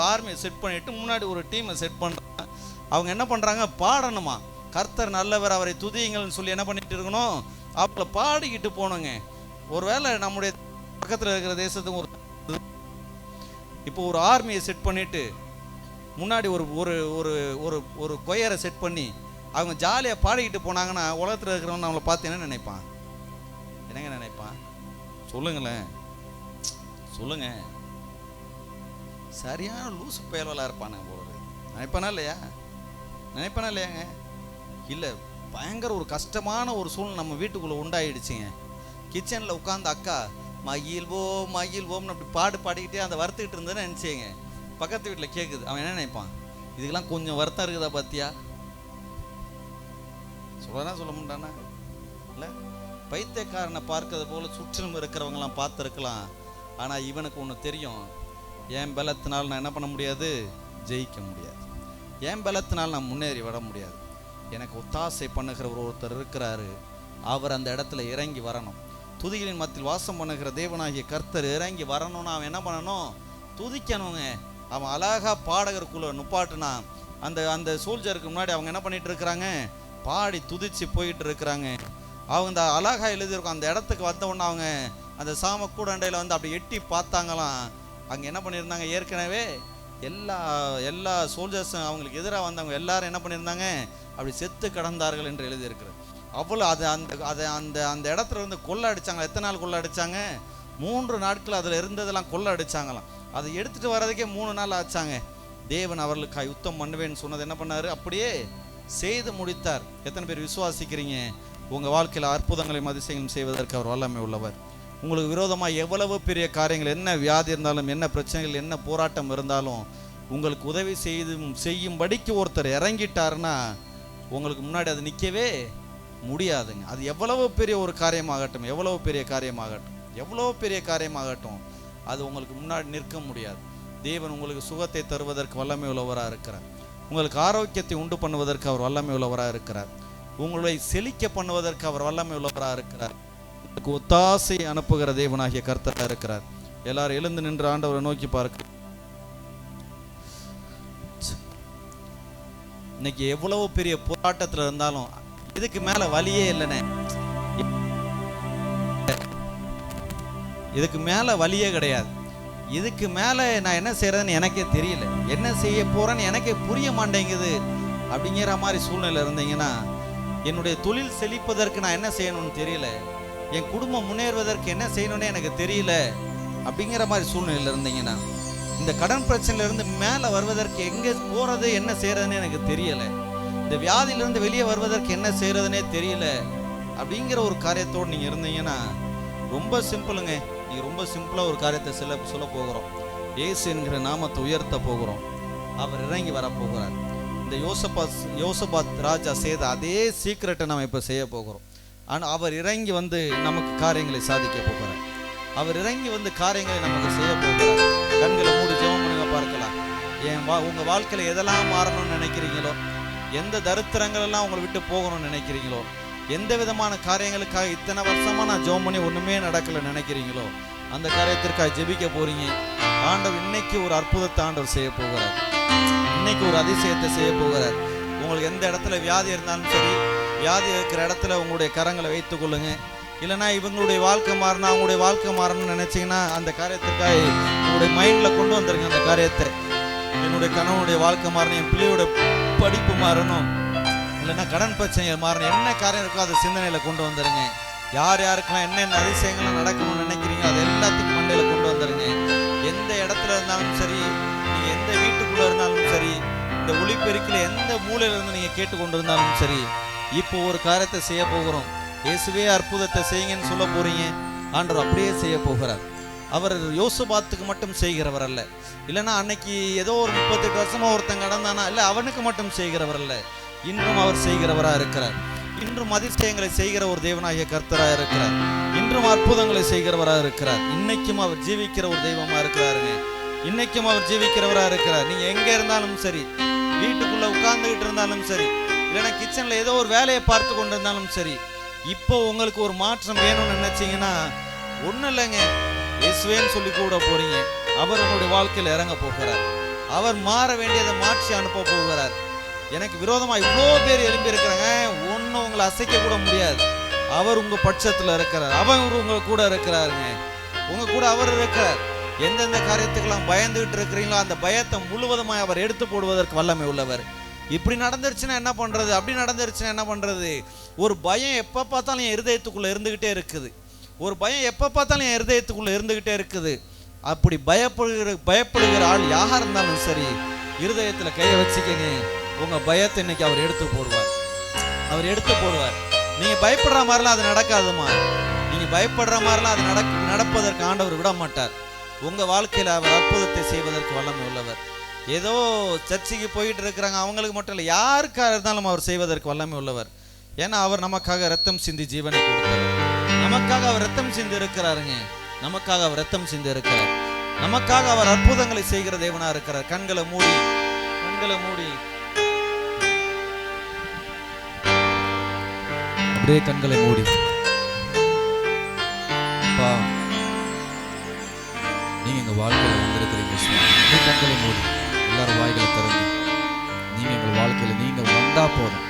C: ஆர்மியை செட் பண்ணிட்டு முன்னாடி ஒரு டீமை செட் பண்ணுறான். அவங்க என்ன பண்ணுறாங்க? பாடணுமா? கர்த்தர் நல்லவர், அவரை துதியுங்கள்னு சொல்லி என்ன பண்ணிட்டு இருக்கணும்? அவங்கள பாடிக்கிட்டு போகணுங்க. ஒருவேளை நம்முடைய பக்கத்தில் இருக்கிற தேசத்துக்கு இப்போ ஒரு ஆர்மியை செட் பண்ணிட்டு முன்னாடி ஒரு ஒரு ஒரு ஒரு கொயரை செட் பண்ணி அவங்க ஜாலியாக பாடிக்கிட்டு போனாங்கன்னா உலகத்தில் இருக்கிறவன் நம்மளை பார்த்து என்ன நினைப்பான்? என்னங்க நினைப்பான்? சொல்லுங்களேன், சொல்லுங்க. சரியான லூசு பயல்வலாக இருப்பானுங்க போல. நினைப்பானா இல்லையாங்க? இல்லை, பயங்கர ஒரு கஷ்டமான ஒரு சூழ்நிலை நம்ம வீட்டுக்குள்ளே உண்டாயிடுச்சுங்க. கிச்சனில் உட்காந்து அக்கா மகிழ்வோம்னு அப்படி பாடிக்கிட்டே அந்த வறுத்துக்கிட்டு இருந்தேன்னு நினச்சேங்க. பக்கத்து வீட்டில் கேட்குது. அவன் என்ன நினைப்பான்? இதுக்கெல்லாம் கொஞ்சம் வருத்தம் இருக்குதா பார்த்தியா? சொல்ல முடியானா? இல்லை, பைத்தியக்காரனை பார்க்கறது போல சுற்றிலும் இருக்கிறவங்களாம் பார்த்துருக்கலாம். ஆனால் இவனுக்கு ஒன்று தெரியும். என் பலத்தினால் நான் என்ன பண்ண முடியாது? ஜெயிக்க முடியாது. என் பலத்தினால் நான் முன்னேறி விட முடியாது. எனக்கு ஒத்தாசை பண்ணுகிற ஒருத்தர் இருக்கிறாரு. அவர் அந்த இடத்துல இறங்கி வரணும். துதிகளின் மத்தியில் வாசம் பண்ணுகிற தேவனாகிய கர்த்தர் இறங்கி வரணும்னு அவன் என்ன பண்ணணும்? துதிக்கணுங்க. அவன் அழகா பாடகருக்குள்ள நுப்பாட்டுனா அந்த சோல்ஜருக்கு முன்னாடி அவங்க என்ன பண்ணிட்டு இருக்கிறாங்க? பாடி துதிச்சு போயிட்டு இருக்கிறாங்க. அவங்க அந்த அழகா எழுதியிருக்கும். அந்த இடத்துக்கு வந்தவுடனே அவங்க அந்த சாம கூடண்டையில் வந்து அப்படி எட்டி பார்த்தாங்களாம். அங்கே என்ன பண்ணியிருந்தாங்க? ஏற்கனவே எல்லா சோல்ஜர்ஸும் அவங்களுக்கு எதிராக வந்தவங்க எல்லாரும் என்ன பண்ணியிருந்தாங்க? அப்படி செத்து கிடந்தார்கள் என்று எழுதியிருக்கிறது. அவ்வளோ அந்த இடத்துல இருந்து கொள்ளை அடித்தாங்க. எத்தனை நாள் கொள்ளை அடித்தாங்க? 3 நாட்கள் அதில் இருந்ததெல்லாம் கொள்ளை அடித்தாங்களாம். அதை எடுத்துகிட்டு வர்றதுக்கே 3 நாள் ஆச்சாங்க. தேவன் அவர்களுக்கு யுத்தம் பண்ணுவேன்னு சொன்னது என்ன பண்ணார்? அப்படியே செய்து முடித்தார். எத்தனை பேர் விசுவாசிக்கிறீங்க? உங்கள் வாழ்க்கையில் அற்புதங்களையும் அதிசயங்களும் செய்வதற்கு அவர் வல்லமை உள்ளவர். உங்களுக்கு விரோதமாக எவ்வளவு பெரிய காரியங்கள், என்ன வியாதி இருந்தாலும், என்ன பிரச்சனைகள், என்ன போராட்டம் இருந்தாலும் உங்களுக்கு உதவி செய்யும்படிக்கு ஒருத்தர் இறங்கிட்டாருன்னா உங்களுக்கு முன்னாடி அது நிற்கவே முடியாதுங்க. அது எவ்வளவு பெரிய ஒரு காரியமாகட்டும், எவ்வளவு பெரிய காரியமாகட்டும், அது உங்களுக்கு முன்னாடி நிற்க முடியாது. தேவன் உங்களுக்கு சுகத்தை தருவதற்கு வல்லமை உள்ளவராக இருக்கிறார். உங்களுக்கு ஆரோக்கியத்தை உண்டு பண்ணுவதற்கு அவர் வல்லமை உள்ளவராக இருக்கிறார். உங்களை செழிக்க பண்ணுவதற்கு அவர் வல்லமை உள்ளவராக இருக்கிறார். உங்களுக்கு ஒத்தாசை அனுப்புகிற தேவனாகிய கர்த்தராக இருக்கிறார். எல்லாரும் எழுந்து நின்று ஆண்டவரை நோக்கி பார்க்க. இன்னைக்கு எவ்வளவு பெரிய போராட்டத்தில் இருந்தாலும் இதுக்கு மேல வழியே இல்லைண்ணே. இதுக்கு மேல வழியே கிடையாது. இதுக்கு மேல நான் என்ன செய்யறதுன்னு எனக்கே தெரியல, என்ன செய்ய போறேன்னு எனக்கே புரிய மாட்டேங்குது அப்படிங்கிற மாதிரி சூழ்நிலை இருந்தீங்கன்னா, என்னுடைய தொழில் செழிப்பதற்கு நான் என்ன செய்யணும்னு தெரியல, என் குடும்பம் முன்னேறுவதற்கு என்ன செய்யணும்னு எனக்கு தெரியல அப்படிங்கிற மாதிரி சூழ்நிலையில் இருந்தீங்கன்னா, இந்த கடன் பிரச்சனையிலிருந்து மேலே வருவதற்கு எங்கே போகிறது, என்ன செய்கிறதுன்னு எனக்கு தெரியலை, இந்த வியாதியிலிருந்து வெளியே வருவதற்கு என்ன செய்கிறதுனே தெரியல அப்படிங்கிற ஒரு காரியத்தோடு நீங்கள் இருந்தீங்கன்னா, ரொம்ப சிம்பிளுங்க. நீங்கள் ரொம்ப சிம்பிளாக ஒரு காரியத்தை சொல்ல போகிறோம். இயேசு என்கிற நாமத்தை உயர்த்த போகிறோம். அவர் இறங்கி வரப்போகிறார். இந்த யோசபாத் ராஜா செய்த அதே சீக்கிரட்டை நம்ம இப்போ செய்ய போகிறோம். ஆனால் அவர் இறங்கி வந்து நமக்கு காரியங்களை சாதிக்க போகிறார். அவர் இறங்கி வந்து காரியங்களை நமக்கு செய்ய போகிறார். கண்களை மூடி ஜெபம் பண்ணுங்க, பார்க்கலாம். உங்கள் வாழ்க்கையில் எதெல்லாம் மாறணும்னு நினைக்கிறீங்களோ, எந்த தரித்திரங்களெல்லாம் உங்களை விட்டு போகணும்னு நினைக்கிறீங்களோ, எந்த விதமான காரியங்களுக்காக இத்தனை வருஷமாக நான் ஜெபம் பண்ணி ஒன்றுமே நடக்கலை நினைக்கிறீங்களோ, அந்த காரியத்திற்காக ஜெபிக்க போகிறீங்க. ஆண்டவர் இன்னைக்கு ஒரு அற்புதத்தை ஆண்டவர் செய்ய போகிறார். இன்னைக்கு ஒரு அதிசயத்தை செய்ய போகிறார். உங்களுக்கு எந்த இடத்துல வியாதி இருந்தாலும் சரி, வியாதி இருக்கிற இடத்துல உங்களுடைய கரங்களை வைத்துக் கொள்ளுங்க. இல்லைன்னா இவங்களுடைய வாழ்க்கை மாறணும், அவங்களுடைய வாழ்க்கை மாறணும்னு நினைச்சீங்கன்னா அந்த காரியத்துக்காக உங்களுடைய மைண்ட்ல கொண்டு வந்துருங்க. அந்த காரியத்தை, என்னுடைய கணவனுடைய வாழ்க்கை மாறணும், என் பிள்ளையோட படிப்பு மாறணும், இல்லைன்னா கடன் பிரச்சனைகள் மாறணும், என்ன காரியம் இருக்கோ அதை சிந்தனையில கொண்டு வந்துருங்க. யார் யாருக்கெல்லாம் என்னென்ன அதிசயங்கள்லாம் நடக்கணும்னு நினைக்கிறீங்க அது எல்லாத்தையும் மண்டையில கொண்டு வந்துருங்க. எந்த இடத்துல இருந்தாலும் சரி, நீங்க எந்த வீட்டுக்குள்ள இருந்தாலும் சரி, இந்த ஒளிப்பெருக்கில எந்த மூலையில இருந்து நீங்க கேட்டுக்கொண்டு இருந்தாலும் சரி, இப்போ ஒரு காரியத்தை செய்ய போகிறோம். இயேசுவே அற்புதத்தை செய்யுங்கன்னு சொல்ல போறீங்க. ஆண்டவர் அப்படியே செய்ய போகிறார். அவர் யோசபாத்துக்கு மட்டும் செய்கிறவர் அல்ல, இல்லைன்னா அன்னைக்கு ஏதோ ஒரு 38 வருஷமா ஒருத்தன் கடந்தானா இல்லை அவனுக்கு மட்டும் செய்கிறவர் அல்ல, இன்றும் அவர் செய்கிறவரா இருக்கிறார். இன்றும் அதிசயங்களை செய்கிற ஒரு தேவனாகிய கர்த்தராக இருக்கிறார். இன்றும் அற்புதங்களை செய்கிறவராக இருக்கிறார். இன்னைக்கும் அவர் ஜீவிக்கிற ஒரு தெய்வமா இருக்கிறாருங்க. இன்னைக்கும் அவர் ஜீவிக்கிறவரா இருக்கிறார். நீங்க எங்க இருந்தாலும் சரி, வீட்டுக்குள்ள உட்கார்ந்துகிட்டு இருந்தாலும் சரி, இல்லைன்னா கிச்சன்ல ஏதோ ஒரு வேலையை பார்த்து கொண்டு இருந்தாலும் சரி, இப்போ உங்களுக்கு ஒரு மாற்றம் வேணும்னு நினைச்சீங்கன்னா ஒன்றும் இல்லைங்க, இயேசுவேன்னு சொல்லி கூட போறீங்க. அவர் உங்களுடைய வாழ்க்கையில் இறங்க போகிறார். அவர் மாற வேண்டியதை மாற்றி அனுப்ப போகிறார். எனக்கு விரோதமாக இவ்வளோ பேர் எழும்பி இருக்கிறாங்க, ஒன்றும் உங்களை அசைக்க கூட முடியாது. அவர் உங்கள் பட்சத்தில் இருக்கிறார். அவர் உங்கள் கூட இருக்கிறாருங்க. உங்கள் கூட அவர் இருக்கிறார். எந்தெந்த காரியத்துக்கெல்லாம் பயந்துகிட்டு இருக்கிறீங்களோ அந்த பயத்தை முழுவதுமாக அவர் எடுத்து போடுவதற்கு வல்லமை உள்ளவர். இப்படி நடந்துருச்சுன்னா என்ன பண்ணுறது, அப்படி நடந்துருச்சுன்னா என்ன பண்ணுறது? ஒரு பயம் எப்போ பார்த்தாலும் என் இருதயத்துக்குள்ளே இருந்துக்கிட்டே இருக்குது. ஒரு பயம் எப்போ பார்த்தாலும் என் இருதயத்துக்குள்ளே இருந்துக்கிட்டே இருக்குது. அப்படி பயப்படுகிற ஆள் யாராக இருந்தாலும் சரி, இருதயத்தில் கையை வச்சுக்கங்க. உங்கள் பயத்தை இன்னைக்கு அவர் எடுத்து போடுவார். அவர் எடுத்து போடுவார். நீங்கள் பயப்படுற மாதிரிலாம் அது நடக்காதுமா. நீங்கள் பயப்படுற மாதிரிலாம் அது நடப்பதற்கு ஆண்டவர் விட மாட்டார். உங்கள் வாழ்க்கையில் அவர் அற்புதத்தை செய்வதற்கு வல்லமை உள்ளவர். ஏதோ சர்ச்சைக்கு போயிட்டு இருக்கிறாங்க அவங்களுக்கு மட்டும் இல்லை, யாருக்காக இருந்தாலும் அவர் செய்வதற்கு வல்லமை உள்ளவர். ஏன்னா அவர் நமக்காக ரத்தம் சிந்தி ஜீவனை கொடுத்தார். நமக்காக அவர் ரத்தம் சிந்தி இருக்கிறாருங்க. நமக்காக அவர் ரத்தம் சிந்தி இருக்கிறார். நமக்காக அவர் அற்புதங்களை செய்கிற தேவனா இருக்கிறார். கண்களை மூடி அப்படியே கண்களை மூடி, அப்பா நீங்க எங்க வாழ்க்கையில வந்திருக்கிறீங்க. கண்களை மூடி எல்லாரும் வாய்களை திறந்து, நீங்க எங்கள் வாழ்க்கையில நீங்க வந்தா போதும்,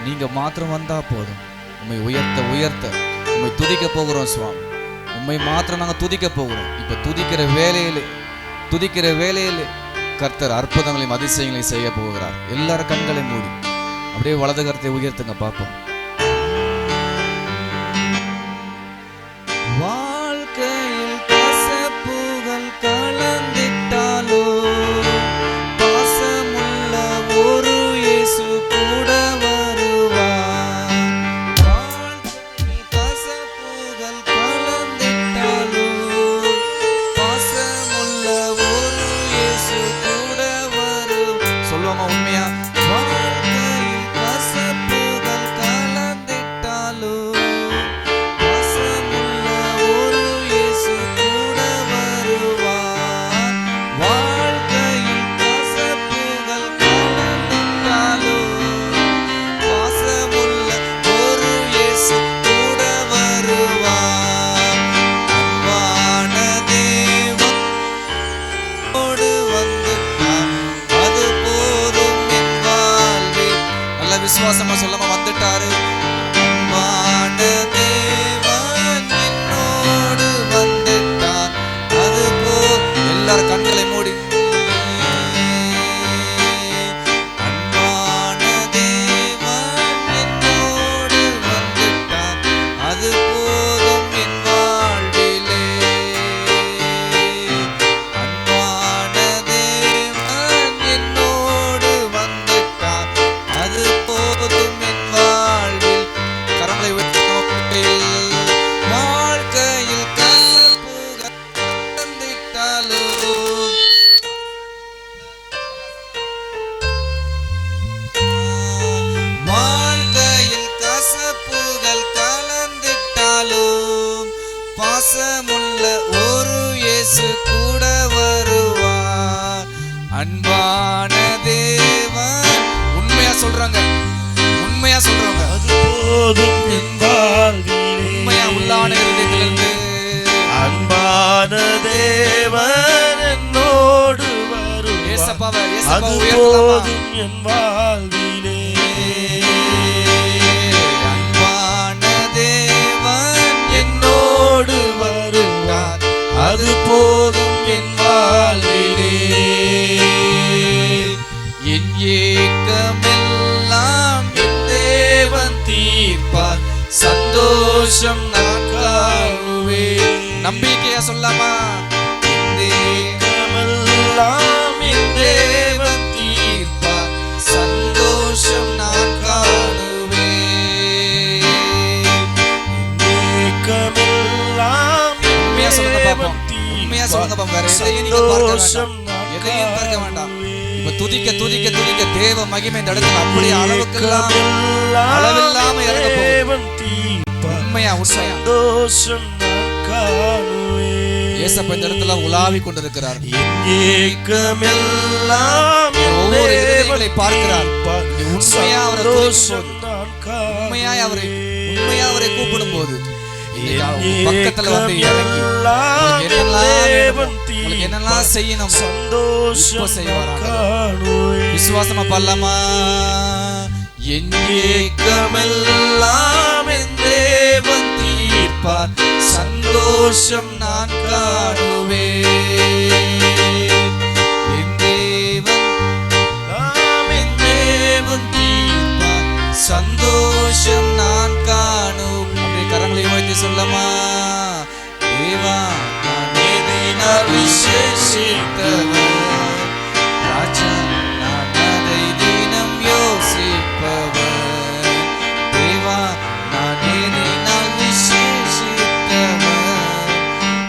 C: நீங்க மாத்திரம் வந்தா போதும். உம்மை உயர்த்த உம்மை துதிக்க போகிறோம் சுவாமி. உம்மை மாத்திரம் நாங்கள் துதிக்க போகிறோம். இப்ப துதிக்கிற வேலையிலே கர்த்தர் அற்புதங்களையும் அதிசயங்களையும் செய்ய போகிறார். எல்லாரும் கண்களை மூடி அப்படியே வலது கரத்தை உயர்த்துங்க பார்ப்போம். வாழ்க்கையில் கசப்புகள் கலந்திட்டாலோ பாசமுள்ள ஒரு இயேசு கூட வருவார். வாழ்க்கையில் கசப்புகள் கலந்திட்டாலோ பாசமுள்ள ஒரு இயேசு கூட வரும். சொல்லுவாங்க உண்மையா? வாழ்க்கையில் கசப்புகள் கலந்திட்டாலோ விசுவாசமா சொல்லாம வந்துட்டாரு. அன்பான தேவன் என்னோடு வந்துட்டார். அது போ எல்லாரும் கண்களை மூடி. அன்பான தேவன் என்னோடு வந்துட்டார். அது போதும் என் வாழ்விலே. அன்பான தேவன் என்னோடு வந்துட்டார். அது போதும் என் வாழ்வில். கரங்களை வாழ்க்கையில் கசப்புகள் கலந்திட்டாலும் வாழ்க்கையில் கசப்புகள் கலந்திட்டாலும் பாசமுள்ள ஒரு இயேசு கூட வருவார். அன்பான தேவன் உண்மையா சொல்றாங்க. உண்மையா உள்ளான இருதயத்திலிருந்து
D: அன்பான தேவன் என்னோடு வருவார். அது போதும் என் வாழ்விலே.
C: அன்பான தேவன் போதும் என் வாழ்விலே. என் ஏக்கமெல்லாம் என் தேவன் தீர்ப்பார், சந்தோஷம் நான் காணுவேன். நம்பிக்கையா சொல்லாமா? ஏக்கமெல்லாம் என் தேவன் தீர்ப்பார், சந்தோஷம் நான் காணுவேன்.
D: ஏக்கமெல்லாம்
C: உண்மையா சொல்லுங்க பாப்போம், உண்மையா சொல்லுங்க பாப்போம். வேற எதையும் நீங்க பார்க்க வேண்டாம், எதையும் பார்க்க வேண்டாம். இப்ப துதிக்க துதிக்க துதிக்க தேவ மகிமை இந்த இடத்துல அப்படியே அளவுக்கெல்லாம் அளவில்லாம இறங்க போகுது. உண்மையா உண்மையா
D: சந்தோஷம் நான் காணுவேன்.
C: இயேசப்பா இந்த இடத்துல உலாவி கொண்டிருக்கிறார்.
D: ஏக்கமெல்லாம்
C: ஒவ்வொரு இதயங்களை பார்க்கிறார். உண்மையா அவரை துதிக்கும் போது, உண்மையா அவரை கூப்பிடும் போது பக்கத்துல வந்து இறங்கி உங்களுக்கு என்னெல்லாம் செய்யணும்
D: சந்தோஷம்
C: விசுவாசமா பல்லமா. என் ஏக்கமெல்லாம் என் தேவன் தீர்ப்பார், சந்தோஷம் நான் காணுவேன். என் தேவன் தீர்ப்பார், சந்தோஷம் நான் காணும். அப்படியே கரங்களை உயர்த்தி சொல்லமா. தேவா நான் எதினால் விசேஷித்தவர், ராஜா நான் அதை தினம் யோசிப்பவர். தேவா நான் எதினால் விசேஷித்தவர்,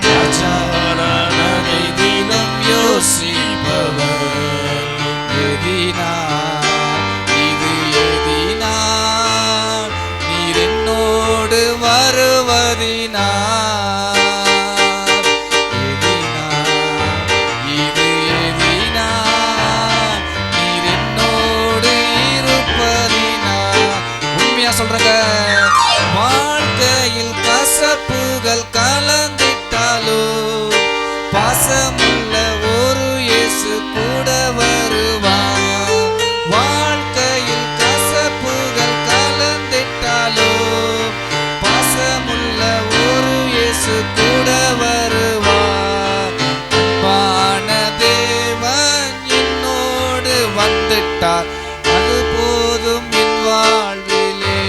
C: ராஜா நான் அதை தினம் யோசிப்பவர். எதினா இது எதினா நீர் என்னோடு வருவதினா, எதினா இது எதினா நீர் என்னோடு இருப்பதினா. உண்மையா சொல்றங்க. வாழ்க்கையில் கசப்புகள் கலந்திட்டாலோ பாசமுள்ள ஒரு இயேசு கூட வருவான். வாழ்க்கையில் கசப்புகள் கலந்திட்டாலோ பாசமுள்ள ஒரு இயேசு கூட வருவான். அன்பான தேவன் என்னோடு வந்துட்டார், அது போதும் என் வாழ்விலே.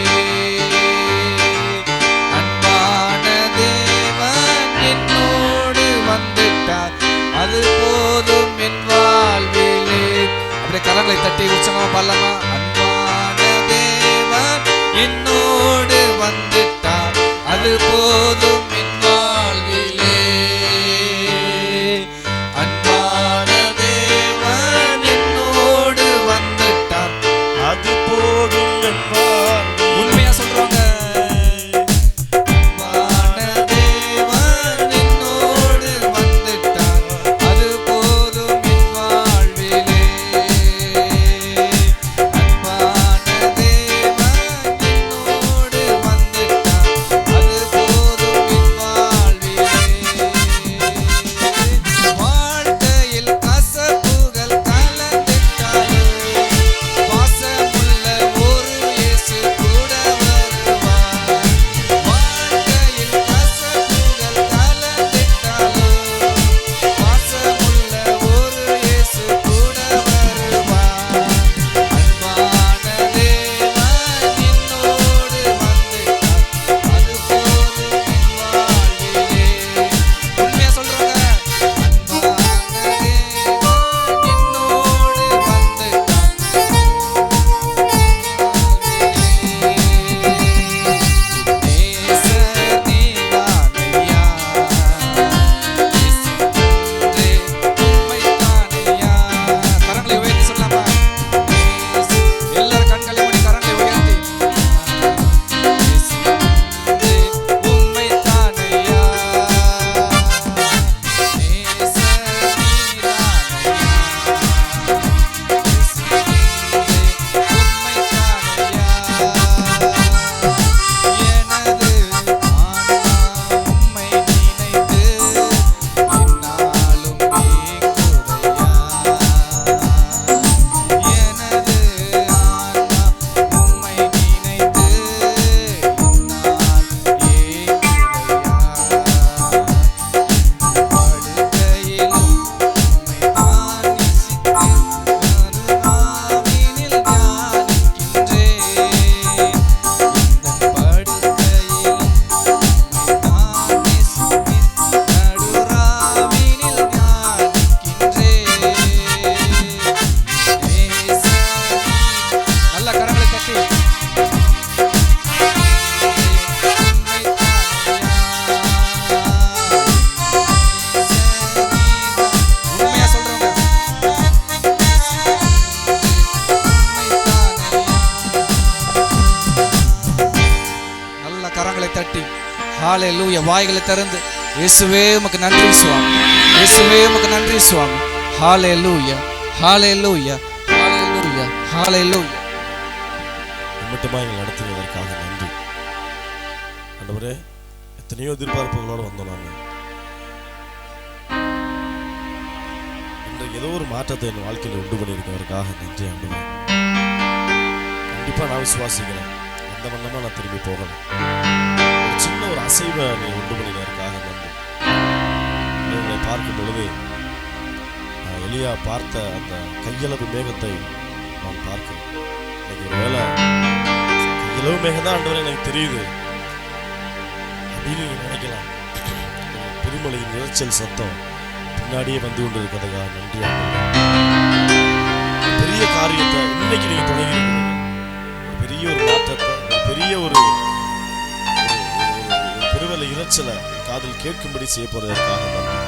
C: அன்பான தேவன் என்னோடு வந்துட்டார், அது போதும் என் வாழ்விலே. அப்படியே கரங்களை தட்டி உற்சாகமா பாடலாமா? அன்பான தேவன் என்னோடு வந்துட்டார், அது போதும் என் வாழ்விலே. அன்பான தேவன் என்னோடு வந்துட்டார்,
D: அது போதும் என் வாழ்வில்.
C: உண்மையா சொல்றாங்க. அன்பான தேவன் என்னோடு வந்துட்டார், அது போதும் என் வாழ்விலே. அன்பான தேவன் என்னோடு வந்துட்டார், அது போதும் என்
E: ஹalleluya. வாய்களை திறந்து இயேசுவே உமக்கு நன்றி சுவாமி, இயேசுவே உமக்கு நன்றி சுவாமி. ஹalleluya, ஹalleluya, ஹalleluya, ஹalleluya.
D: மட்டுமா எங்களை நடத்துவதற்காக நன்றி ஆண்டவரே. எத்தனையோ எதிர்பார்ப்புகளோடு வந்தோம் நாங்கள். இன்றைக்கு ஏதோ ஒரு மாற்றத்தை என் வாழ்க்கையில் உண்டு பண்ணியிருக்கிறதுக்காக நன்றி ஆண்டவரே. கண்டிப்பாக நான் விசுவாசிக்கிறேன், அந்த வண்ணமாக நான் திரும்பி போகணும். ஒரு சின்ன ஒரு அசைவை நீ உண்டு பண்ணினதற்காக நன்றி. உங்களை பார்க்கும் பொழுது எலியா பார்த்த அந்த கையளவு மேகத்தை நான் பார்க்கிறேன். இன்னைக்கு ஒரு வேளை கையளவு மேகம் தான் ஆண்டவரே எனக்கு தெரியுது அப்படின்னு நீங்க நினைக்கலாம். பெருமலையின் இரைச்சல் சத்தம் பின்னாடியே வந்து கொண்டு இருக்கிறதுக்காக நன்றி ஆண்டவரே. பெரிய காரியத்தை இன்னைக்கு நீங்க தொடங்கியிருக்கிறீங்க. ஒரு பெரிய ஒரு மாற்றத்தை, ஒரு பெரிய ஒரு பெருவலை இரைச்சலை காதில் கேட்கும்படி செய்ய போறதற்காக நன்றி.